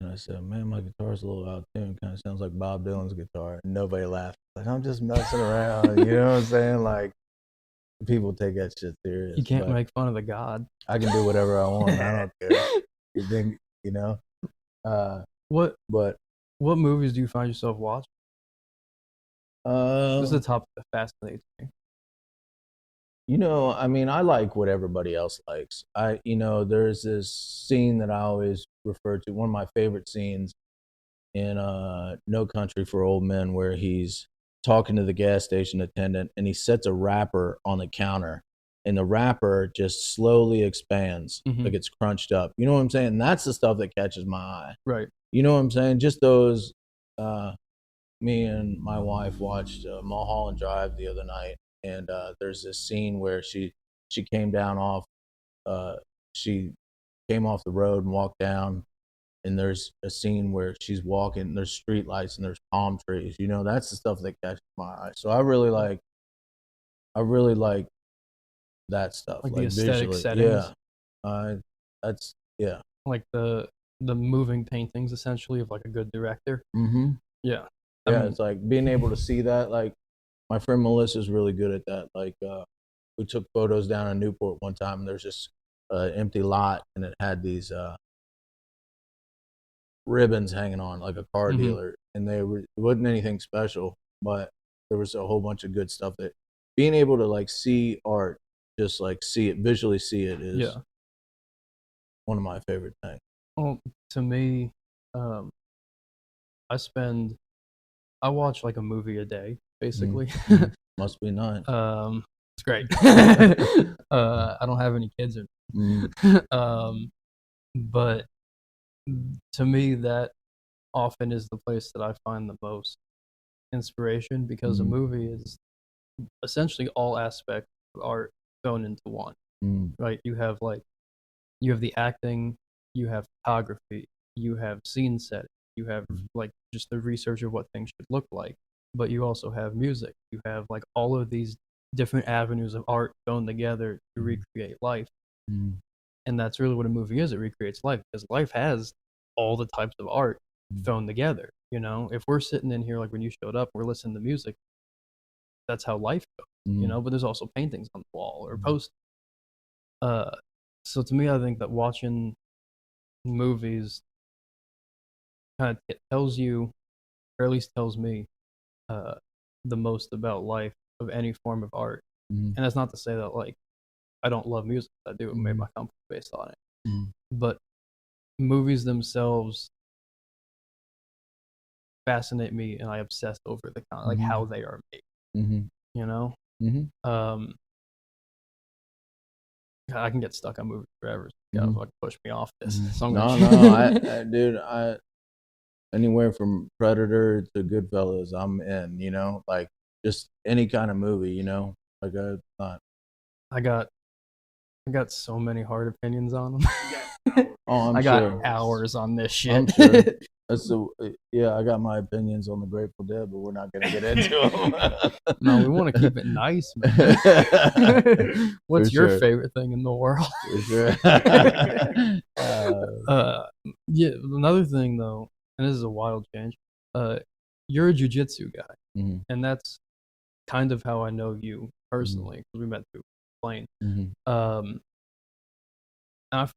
I said, man, my guitar's a little out of tune. Kind of sounds like Bob Dylan's guitar. And nobody laughed. Like, I'm just messing around. You know what I'm saying? Like, people take that shit serious. You can't make fun of the god. I can do whatever I want. I don't care. You think, you know? What movies do you find yourself watching? This is a topic that fascinates me. You know, I mean, I like what everybody else likes. There's this scene that I always refer to, one of my favorite scenes in No Country for Old Men, where he's talking to the gas station attendant and he sets a wrapper on the counter, and the wrapper just slowly expands like it's crunched up. You know what I'm saying? And that's the stuff that catches my eye. Right. You know what I'm saying? Just those, me and my wife watched Mulholland Drive the other night. And there's this scene where she came down off, she came off the road and walked down, and there's a scene where she's walking, there's street lights and there's palm trees. You know, that's the stuff that catches my eye. So I really like that stuff, like the aesthetic visually. settings. Yeah. Like the moving paintings, essentially, of like a good director. Yeah. I mean, it's like being able to see that, like. My friend Melissa's really good at that. Like, we took photos down in Newport one time, and there's this empty lot, and it had these ribbons hanging on, like a car dealer. And it wasn't anything special, but there was a whole bunch of good stuff. That being able to like see art, just like visually see it, is one of my favorite things. Well, to me, I watch like a movie a day, basically. Must be nice. It's great. I don't have any kids, but to me, that often is the place that I find the most inspiration, because a movie is essentially all aspects of art thrown into one. Right? You have the acting, you have photography, you have scene setting, you have like just the research of what things should look like, but you also have music. You have like all of these different avenues of art thrown together to recreate life. And that's really what a movie is. It recreates life, because life has all the types of art thrown together. You know, if we're sitting in here, like when you showed up, we're listening to music, that's how life goes, you know, but there's also paintings on the wall or posters. So to me, I think that watching movies kind of tells you, or at least tells me, the most about life of any form of art. Mhm. And that's not to say that like I don't love music. I do. It made my company based on it. But movies themselves fascinate me, and I obsess over the kind like how they are made. You know, I can get stuck on movies forever. You gotta fucking push me off this. So I'm gonna Dude, anywhere from Predator to Goodfellas, I'm in. You know, like just any kind of movie. You know, like I got so many hard opinions on them. Oh, I got hours on this shit. I'm sure. I got my opinions on the Grateful Dead, but we're not gonna get into them. No, we want to keep it nice, man. What's your favorite thing in the world? For sure. Yeah. Another thing though, and this is a wild change. You're a jiu-jitsu guy, and that's kind of how I know you personally because we met through playing.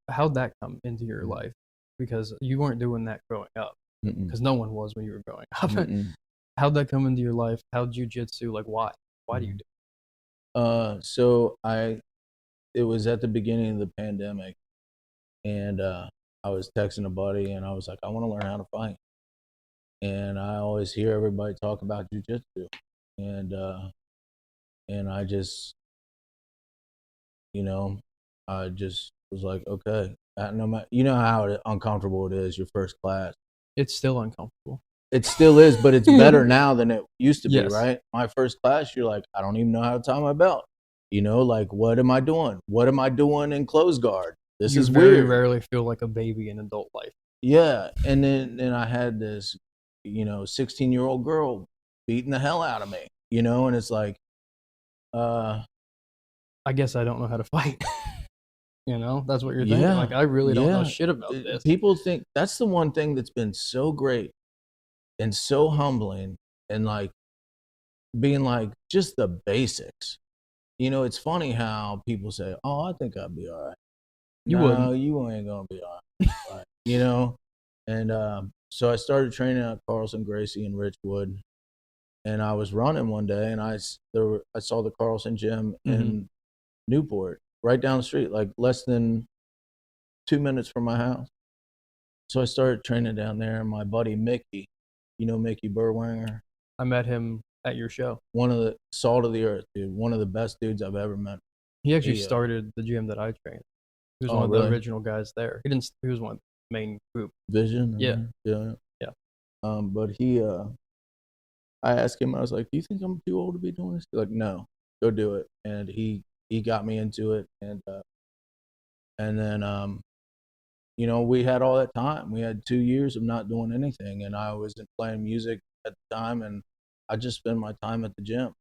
How'd that come into your life? Because you weren't doing that growing up. Because no one was when you were growing up. How'd that come into your life? How'd jiu-jitsu, like why? Why do you do it? So it was at the beginning of the pandemic, and I was texting a buddy, and I was like, I want to learn how to fight. And I always hear everybody talk about jiu-jitsu, and I just, I just was like, okay, no matter, you know how uncomfortable it is your first class. It's still uncomfortable. It still is, but it's better now than it used to be, Yes. right? My first class, you're like, I don't even know how to tie my belt. You know, like, what am I doing? What am I doing in close guard? This is very weird. rarely feel like a baby in adult life. Yeah, and then I had this, 16-year-old girl beating the hell out of me, and it's like, I guess I don't know how to fight. That's what you're thinking. Yeah, like I really don't know shit about this. People think that's the one thing that's been so great and so humbling, and like being like just the basics. It's funny how people say, "Oh, I think I'd be all right." No, you ain't gonna be all right. And so I started training at Carlson Gracie in Richwood, and I was running one day, and I saw the Carlson gym in Newport, right down the street, like less than 2 minutes from my house. So I started training down there, and my buddy Mickey, Mickey Burwanger. I met him at your show. One of the salt of the earth, dude. One of the best dudes I've ever met. He actually started the gym that I trained. He was one of the original guys there. He was one of the main group. Vision? Yeah. But I asked him, I was like, do you think I'm too old to be doing this? He's like, no, go do it. And he got me into it. And then, we had all that time. We had 2 years of not doing anything. And I wasn't playing music at the time. And I just spend my time at the gym,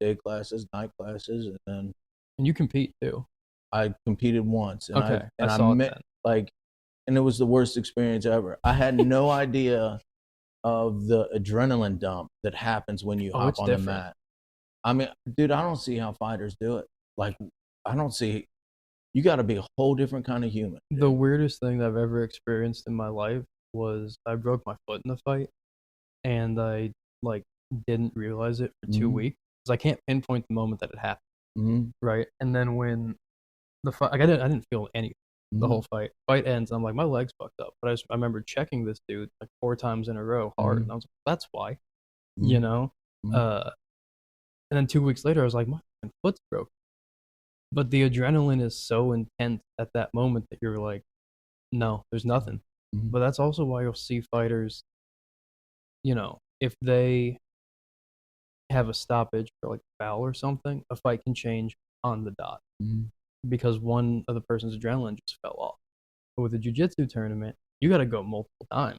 day classes, night classes. And you compete too. I competed once. And okay. I met, and it was the worst experience ever. I had no idea of the adrenaline dump that happens when you hop on the mat. I mean, dude, I don't see how fighters do it. Like, I don't see. You got to be a whole different kind of human. Dude. The weirdest thing that I've ever experienced in my life was I broke my foot in a fight, and I didn't realize it for 2 weeks because I can't pinpoint the moment that it happened. Right, and then when the fight, I didn't feel anything. The whole fight ends, and I'm like, my leg's fucked up. But I remember checking this dude like 4 times in a row hard, and I was like, that's why, And then 2 weeks later, I was like, my foot's broken. But the adrenaline is so intense at that moment that you're like, no, there's nothing. But that's also why you'll see fighters, if they have a stoppage or like foul or something, a fight can change on the dot. Because one of the person's adrenaline just fell off. But with a jiu-jitsu tournament, you got to go multiple times.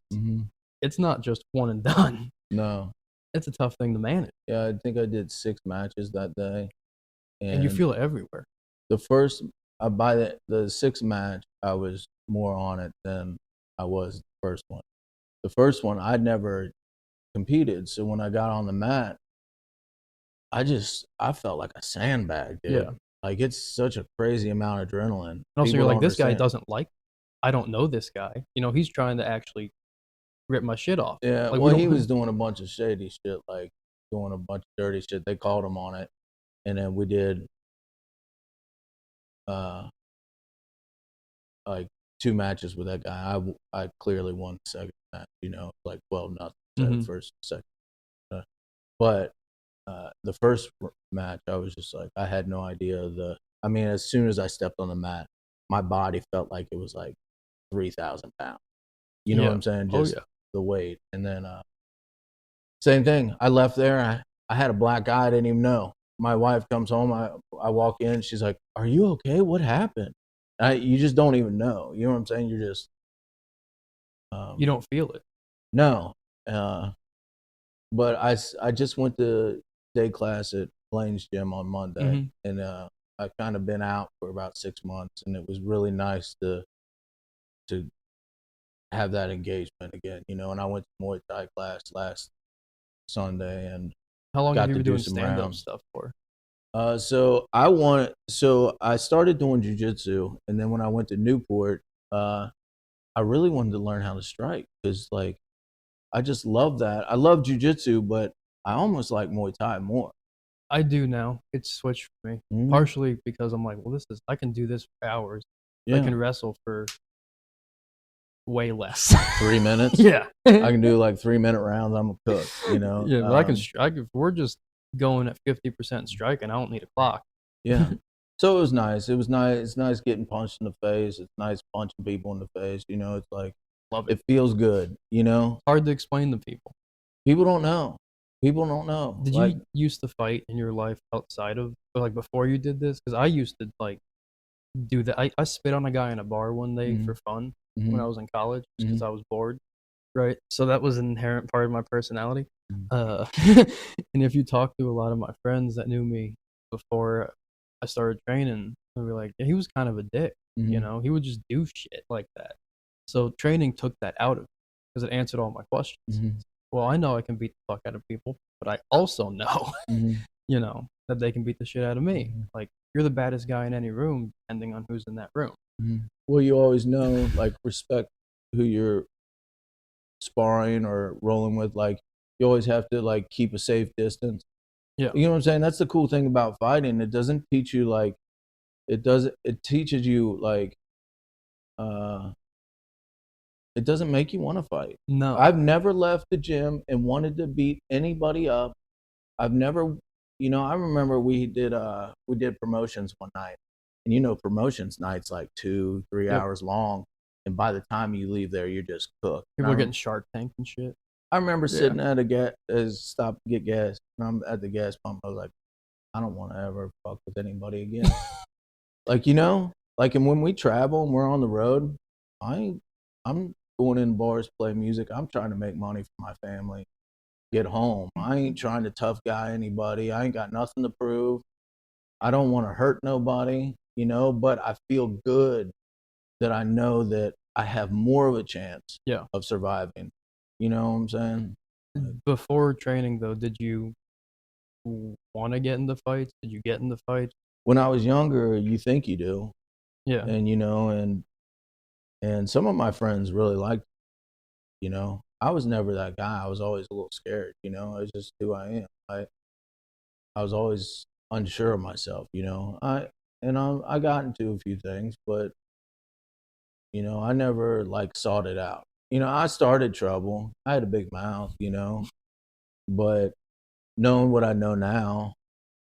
It's not just one and done. No. It's a tough thing to manage. Yeah, I think I did 6 matches that day. And you feel it everywhere. By the 6th match, I was more on it than I was the first one. The first one, I'd never competed. So when I got on the mat, I felt like a sandbag, dude. Yeah. Like, it's such a crazy amount of adrenaline. And also, you're like, this guy doesn't like me. I don't know this guy. He's trying to actually rip my shit off. Yeah, well, he was doing a bunch of shady shit. Like, doing a bunch of dirty shit. They called him on it, and then we did like 2 matches with that guy. I clearly won the second match, like 12-0 Mhm. first, second. But the first match, I was just like, I had no idea I mean, as soon as I stepped on the mat, my body felt like it was like 3,000 pounds. You know what Yeah. I'm saying? Oh, Just yeah. the weight. And then same thing. I left there. I had a black eye. I didn't even know. My wife comes home. I walk in. She's like, "Are you okay? What happened?" You just don't even know. You know what I'm saying? You're just You don't feel it. no. But I just went to day class at Blaine's gym on Monday, Mhm. and I've kind of been out for about 6 months, and it was really nice to have that engagement again, And I went to Muay Thai class last Sunday and How long have got you to been do doing some stand-up rounds. stuff for? So I started doing jujitsu, and then when I went to Newport, I really wanted to learn how to strike because, like, I just love that. I love jujitsu, but I almost like Muay Thai more. I do now. It's switched for me. Mhm. Partially because I'm like, well, I can do this for hours. I Yeah, can wrestle for way less. 3 minutes. Yeah. I can do like 3-minute rounds. I'm a cook, Yeah, but I can strike. If we're just going at 50% striking, I don't need a clock. Yeah. So it was nice. It was nice. It's nice getting punched in the face. It's nice punching people in the face. It's like Love it. it feels good. Hard to explain to people. People don't know. People don't know. Did Like, you used to fight in your life outside of, or like before you did this? Because I used to like do that. I spit on a guy in a bar one day Mhm. for fun when I Mhm. was in college because Mhm. I was bored. Right. So that was an inherent part of my personality. Mhm. Uh, and if you talk to a lot of my friends that knew me before I started training, they'll be like, yeah, he was kind of a dick. Mhm. He would just do shit like that. So training took that out of me because it answered all my questions. Mhm. Well, I know I can beat the fuck out of people, but I also know, Mhm. that they can beat the shit out of me. Mhm. Like, you're the baddest guy in any room, depending on who's in that room. Mhm. Well, you always know, like, respect who you're sparring or rolling with. Like, you always have to, like, keep a safe distance. Yeah. You know what I'm saying? That's the cool thing about fighting. It doesn't teach you, like, it teaches you, like, uh, it doesn't make you want to fight. No. I've never left the gym and wanted to beat anybody up. I've never, I remember we did promotions one night, and promotions nights like 2-3 Yep. hours long, and by the time you leave there, you're just cooked. People are getting Shark Tank and shit. I remember Yeah. sitting at stop to get gas, and I'm at the gas pump. I was like, I don't want to ever fuck with anybody again. Like, and when we travel and we're on the road, I'm going in bars, play music. I'm trying to make money for my family, get home. I ain't trying to tough guy anybody. I ain't got nothing to prove. I don't want to hurt nobody, but I feel good that I know that I have more of a chance Yeah. of surviving. You know what I'm saying? Before training, though, did you want to get into fights? Did you get into fights? When I was younger, you think you do. Yeah. And and some of my friends really liked, I was never that guy. I was always a little scared, it's just who I am. I was always unsure of myself, I got into a few things, but I never like sought it out. I started trouble. I had a big mouth, but knowing what I know now,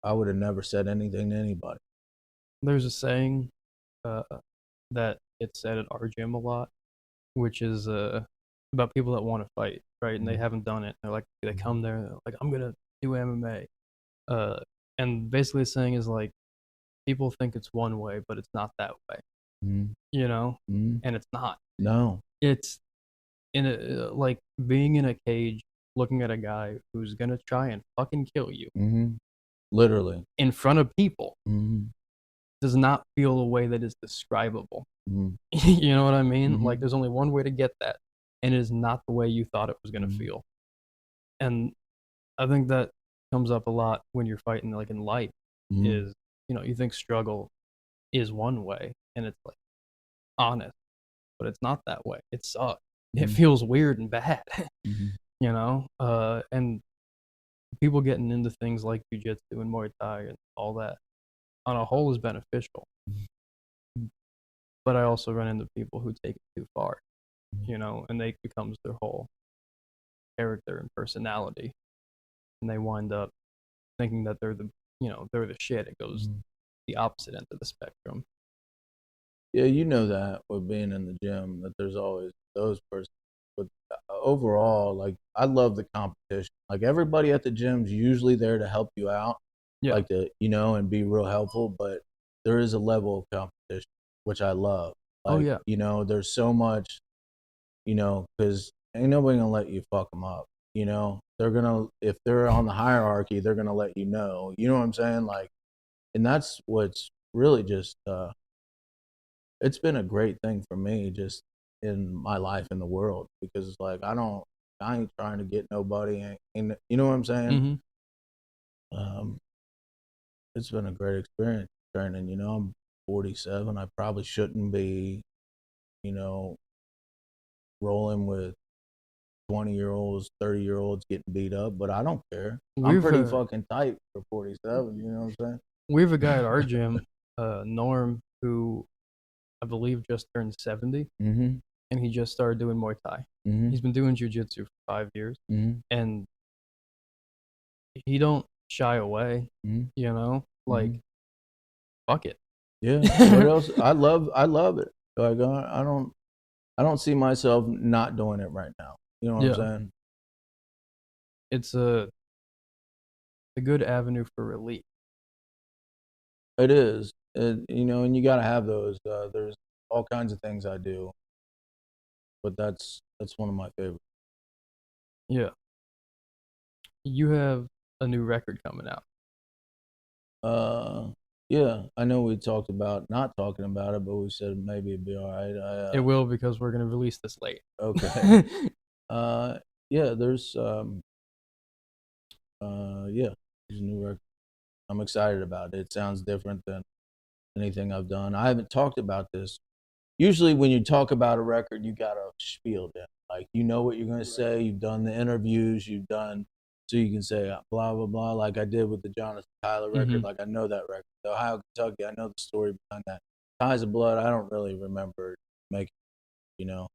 I would have never said anything to anybody. There's a saying uh, that gets said at our gym a lot, which is about people that want to fight, right? And they haven't done it. They come there, they're like, I'm gonna do MMA. And basically, the saying is like, people think it's one way, but it's not that way, Mhm. Mhm. and it's not. No. It's like being in a cage, looking at a guy who's gonna try and fucking kill you Literally. in front of people Mhm. does not feel a way that is describable. Mhm. You know what I mean? Like, Mhm. there's only one way to get that, and it is not the way you thought it was gonna Mhm. feel. And I think that comes up a lot when you're fighting, like, in life, Mhm. is, you think struggle is one way, and it's, like, honest, but it's not that way. It sucks. It Mhm. feels weird and bad, Mhm. And people getting into things like jiu-jitsu and Muay Thai and all that on a whole is beneficial. But I also run into people who take it too far, and they becomes their whole character and personality, and they wind up thinking that they're the shit. It goes the opposite end of the spectrum. Yeah, you know that with being in the gym, that there's always those persons. But overall, like, I love the competition. Like, everybody at the gym's usually there to help you out, Yeah. like and be real helpful. But there is a level of competition, which I love. Oh, Like, yeah. There's so much, because ain't nobody gonna let you fuck them up. They're gonna, if they're on the hierarchy, they're gonna let you know. You know what I'm saying? Like, and that's what's really just it's been a great thing for me just in my life in the world, because it's like I ain't trying to get nobody, and you know what I'm saying. Um, it's been a great experience training. I'm 47. I probably shouldn't be, you know, rolling with 20-year-olds, 30-year-olds getting beat up, but I don't care. I'm pretty fucking tight for 47. You know what I'm saying? We have a guy at our gym, Norm, who I believe just turned 70, Mm-hmm. and he just started doing Muay Thai. Mm-hmm. He's been doing jiu-jitsu for 5 years, Mm-hmm. and he don't shy away. Mm-hmm. Like, fuck it. Yeah. What else? I love it. Like, I don't see myself not doing it right now. You know what I'm saying? It's a good avenue for relief. It is. And you got to have those. There's all kinds of things I do, but that's one of my favorites. Yeah. You have a new record coming out. Yeah, I know we talked about not talking about it, but we said maybe it'd be all right. It will, because we're gonna release this late. Okay. Yeah, there's there's a new record. I'm excited about it. It sounds different than anything I've done. I haven't talked about this. Usually when you talk about a record, you got to spiel it. Like, you know what you're going to say. You've done the interviews. So you can say blah, blah, blah, like I did with the Jonathan Tyler record. Like, I know that record. The Ohio, Kentucky, I know the story behind that. Ties of Blood, I don't really remember making, you know.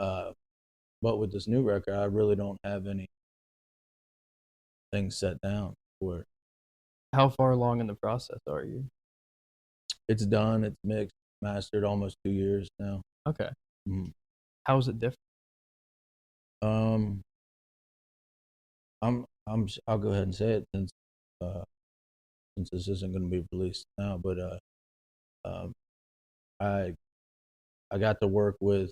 But with this new record, I really don't have any things set down for it. How far along in the process are you? It's done. It's mixed, mastered, almost 2 years now. Okay. How is it different? I'll go ahead and say it since this isn't going to be released now. But I got to work with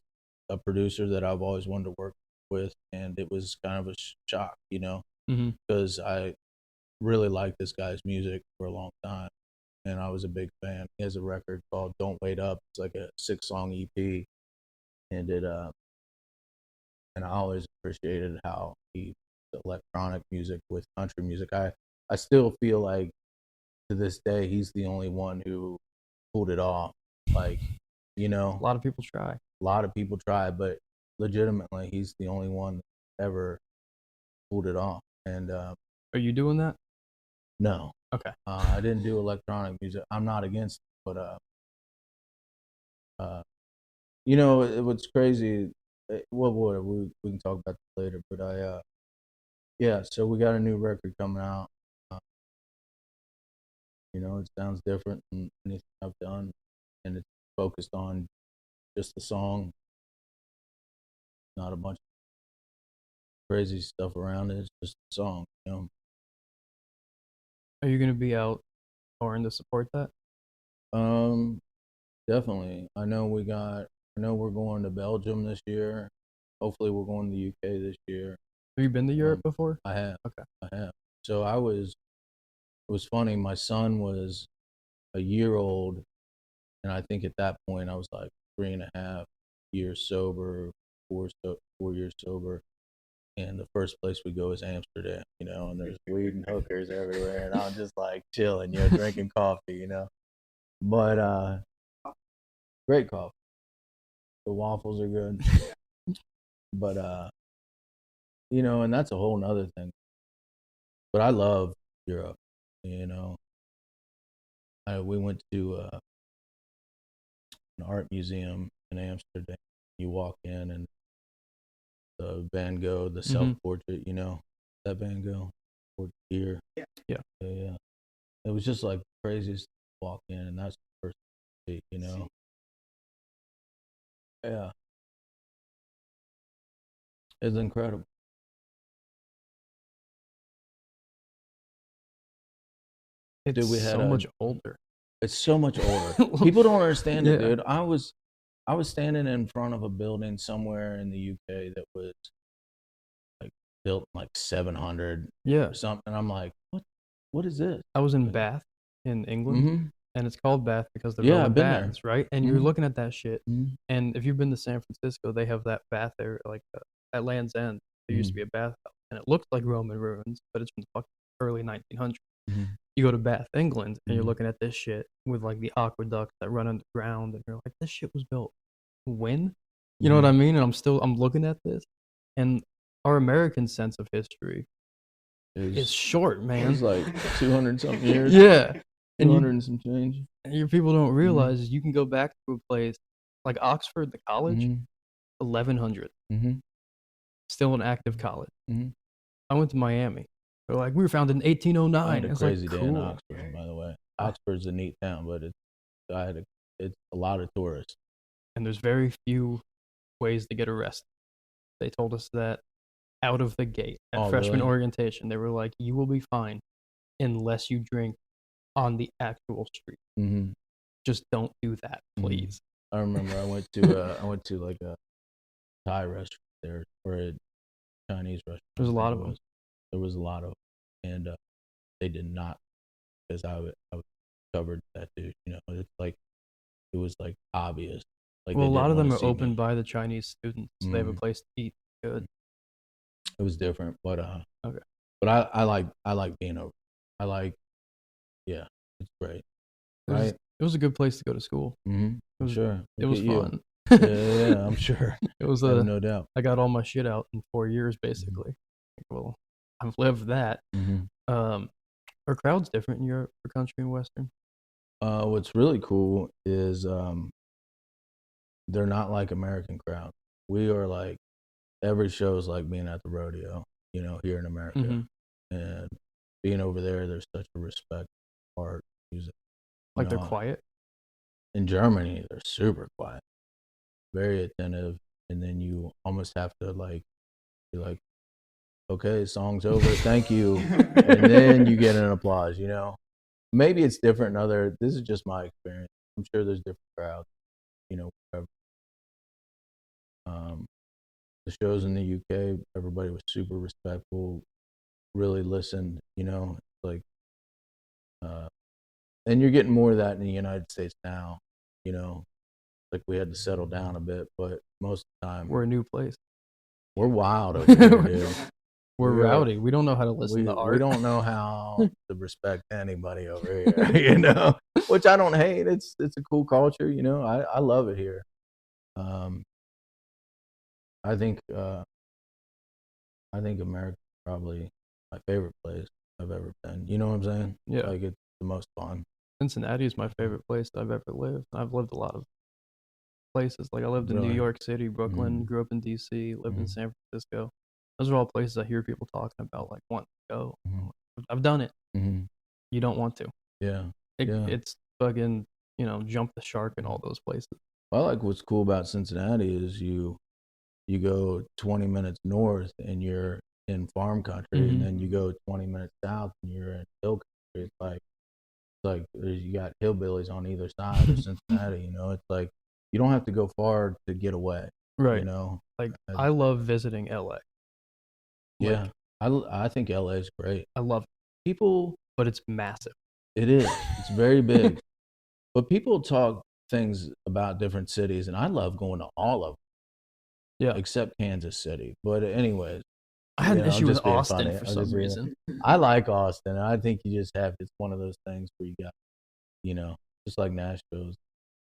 a producer that I've always wanted to work with, and it was kind of a shock, because I really liked this guy's music for a long time, and I was a big fan. He has a record called "Don't Wait Up." It's like a 6-song EP, and I always appreciated how he electronic music with country music. I still feel like to this day he's the only one who pulled it off. Like, a lot of people try. A lot of people try, but legitimately he's the only one that ever pulled it off. And are you doing that? No. Okay. I didn't do electronic music. I'm not against it, but what's crazy, we can talk about that later, but yeah, so we got a new record coming out. It sounds different than anything I've done, and it's focused on just the song, not a bunch of crazy stuff around it. It's just a song, Are you going to be out touring to support that? Definitely. I know we're going to Belgium this year. Hopefully we're going to the UK this year. Have you been to Europe before? I have. Okay. I have. So it was funny. My son was a year old, and I think at that point I was like 3.5 years sober, 4 years sober. And the first place we go is Amsterdam, and there's weed and hookers everywhere, and I'm just like chilling, drinking coffee, But great coffee. The waffles are good. But and that's a whole nother thing. But I love Europe. You know, we went to an art museum in Amsterdam. You walk in and the Van Gogh, the self-portrait, you know, that Van Gogh here. Yeah. Yeah. It was just like craziest to walk in, and that's the first thing, you know. Yeah. It's incredible. It's Dude, we had so much older. It's so much older. People don't understand it, Yeah. dude. I was standing in front of a building somewhere in the UK that was like built in like 700 Yeah. or something. I'm like, what is this? I was in Bath in England, Mm-hmm. and it's called Bath because they're Yeah, building I've been there. baths, right? And you're looking at that shit. Mm-hmm. And if you've been to San Francisco, they have that bath there, like at Land's End. There used to be a bathhouse, and it looks like Roman ruins, but it's from the fucking early 1900s. Mm-hmm. You go to Bath, England, and you're looking at this shit with like the aqueducts that run underground, and you're like, this shit was built when? You know what I mean? And I'm looking at this, and our American sense of history is short, man. It's like 200 something years. Yeah. 200 and some change. And your people don't realize is you can go back to a place like Oxford, the college, 1100. Still an active college. I went to Miami. They're like, we were founded in 1809. I had a it's crazy like, day cool. in Oxford, by the way. Oxford's a neat town, but it's a lot of tourists. And there's very few ways to get arrested. They told us that out of the gate at freshman orientation. They were like, you will be fine unless you drink on the actual street. Just don't do that, please. I remember I went to like a Thai restaurant there, or a Chinese restaurant. There's a lot of them. There was a lot of them, and they did not, because I was covered that dude. You know, it was like obvious. Like, well, a lot of them are opened by the Chinese students. So they have a place to eat. Good. It was different, but okay. But I like being over. Yeah, it's great. Right? It was a good place to go to school. It was fun. Yeah, I'm sure. It was no doubt. I got all my shit out in 4 years, basically. Well, I've lived that. Are crowds different in Europe for country and Western? What's really cool is they're not like American crowds. We are like, every show is like being at the rodeo, you know, here in America. And being over there, there's such a respect for art, music. Like they're quiet? In Germany, they're super quiet, very attentive, and then you almost have to be like, okay, song's over, thank you, and then you get an applause, you know? Maybe it's different in this is just my experience. I'm sure there's different crowds, you know, wherever. The shows in the UK, everybody was super respectful, really listened, you know, like, and you're getting more of that in the United States now, you know, like we had to settle down a bit, but most of the time we're a new place. We're wild over here, dude. We're rowdy. We don't know how to listen to art. We don't know how to respect anybody over here, you know, which I don't hate. It's a cool culture, you know. I love it here. I think America's probably my favorite place I've ever been. You know what I'm saying? Yeah. Like, it's the most fun. Cincinnati is my favorite place that I've ever lived. I've lived a lot of places. Like I lived in New York City, Brooklyn, grew up in DC, lived in San Francisco. Those are all places I hear people talking about, like, wanting to go. I've done it. You don't want to. Yeah. It's fucking, you know, jump the shark in all those places. Well, I like what's cool about Cincinnati is you go 20 minutes north and you're in farm country, and then you go 20 minutes south and you're in hill country. It's like you got hillbillies on either side of Cincinnati. You know, it's like you don't have to go far to get away. Right. You know, like I love visiting LA. Yeah, I think LA is great. I love it. People, but it's massive. It is. It's very big. But people talk things about different cities, and I love going to all of them. Yeah. Except Kansas City. But anyways, I had an issue with Austin for some reason. I like Austin. I think you just have, it's one of those things where you got, you know, just like Nashville's.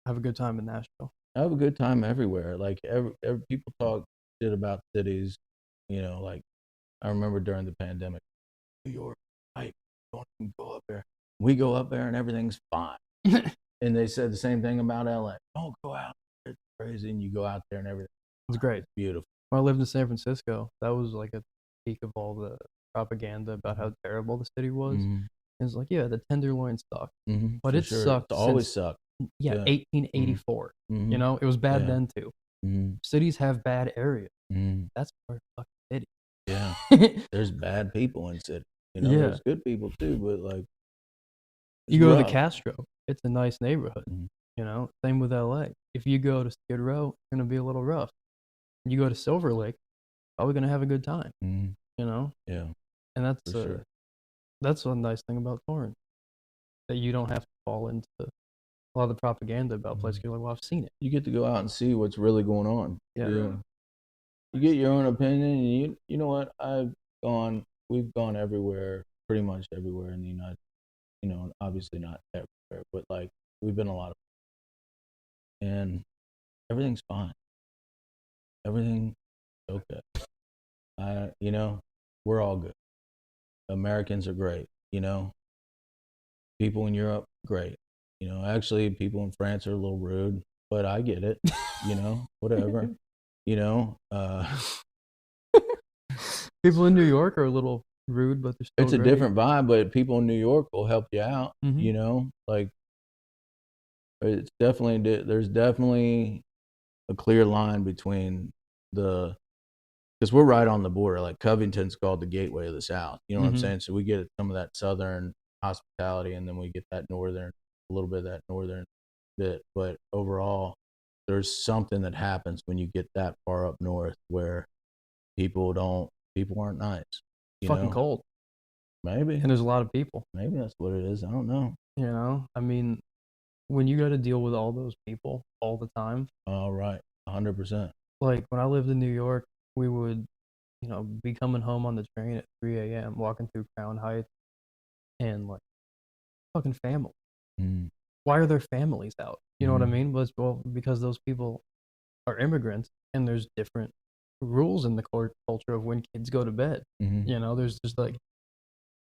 Have a good time in Nashville. I have a good time everywhere. Like every people talk shit about cities, you know, like I remember during the pandemic, New York, don't even go up there. We go up there and everything's fine. And they said the same thing about LA. Don't go out. It's crazy. And you go out there and everything. It's great. It's beautiful. When I lived in San Francisco, that was like a peak of all the propaganda about how terrible the city was. It was like, yeah, the tenderloin sucked. But it sucked. It's always sucked. Yeah, 1884. You know, it was bad then too. Cities have bad areas. That's part of fucking city. Yeah. There's bad people in city. You know, there's good people too, but like you go to the Castro, it's a nice neighborhood. You know, same with LA. If you go to Skid Row, it's gonna be a little rough. You go to Silver Lake, probably gonna have a good time. You know? Yeah. And that's a nice thing about Torrance. That you don't have to fall into a lot of the propaganda about places. You're like, well, I've seen it. You get to go out and see what's really going on. Yeah. You get your own opinion, and you know what? We've gone everywhere, pretty much everywhere in the United. You know, obviously not everywhere, but like we've been a lot of, and everything's fine. Everything's okay. You know, we're all good. Americans are great. You know, people in Europe, great. You know, actually, people in France are a little rude, but I get it. You know, whatever. You know, people in New York are a little rude, but they're still it's a different vibe. But people in New York will help you out. You know, like it's definitely there's definitely a clear line between because we're right on the border. Like Covington's called the gateway of the South. You know what I'm saying? So we get some of that southern hospitality, and then we get that northern, a little bit of that northern bit. But overall, there's something that happens when you get that far up north where people aren't nice. Fucking cold. Maybe. And there's a lot of people. Maybe that's what it is. I don't know. You know, I mean, when you got to deal with all those people all the time. Oh, right. 100%. Like when I lived in New York, we would, you know, be coming home on the train at 3 a.m., walking through Crown Heights, and like, fucking family. Why are there families out? You know what I mean? Well, because those people are immigrants, and there's different rules in the culture of when kids go to bed. You know, there's just like,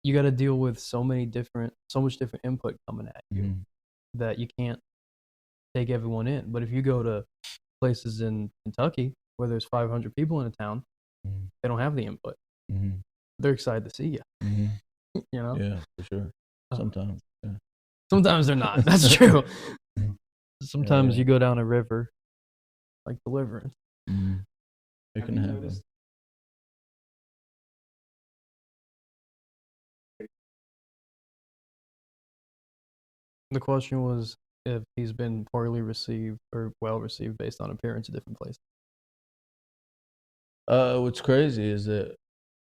you got to deal with so much different input coming at you that you can't take everyone in. But if you go to places in Kentucky where there's 500 people in a town, they don't have the input. They're excited to see you. You know? Yeah, for sure. Sometimes. Yeah. Sometimes they're not. That's true. Sometimes you go down a river, like Deliverance. It can happen. The question was if he's been poorly received or well received based on appearance at different places. What's crazy is that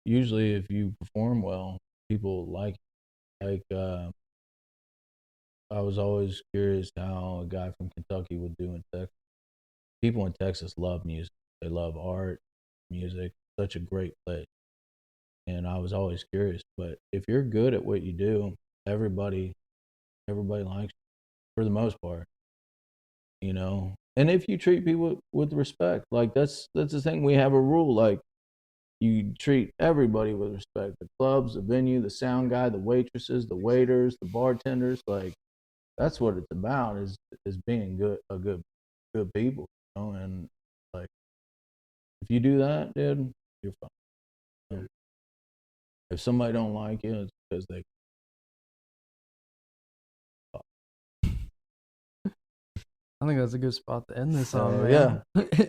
usually if you perform well, people like it. Like I was always curious how a guy from Kentucky would do in Texas. People in Texas love music. They love art, music. Such a great place. And I was always curious. But if you're good at what you do, everybody likes you for the most part. You know, and if you treat people with respect, like that's the thing. We have a rule, like you treat everybody with respect. The clubs, the venue, the sound guy, the waitresses, the waiters, the bartenders. Like that's what it's about. Is being good people. You know, and like if you do that, dude, you're fine. You know? If somebody don't like you, it's because they. I think that's a good spot to end this on, man. Yeah.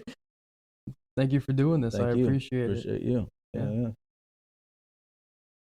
Thank you for doing this. I appreciate it. Appreciate you. Yeah.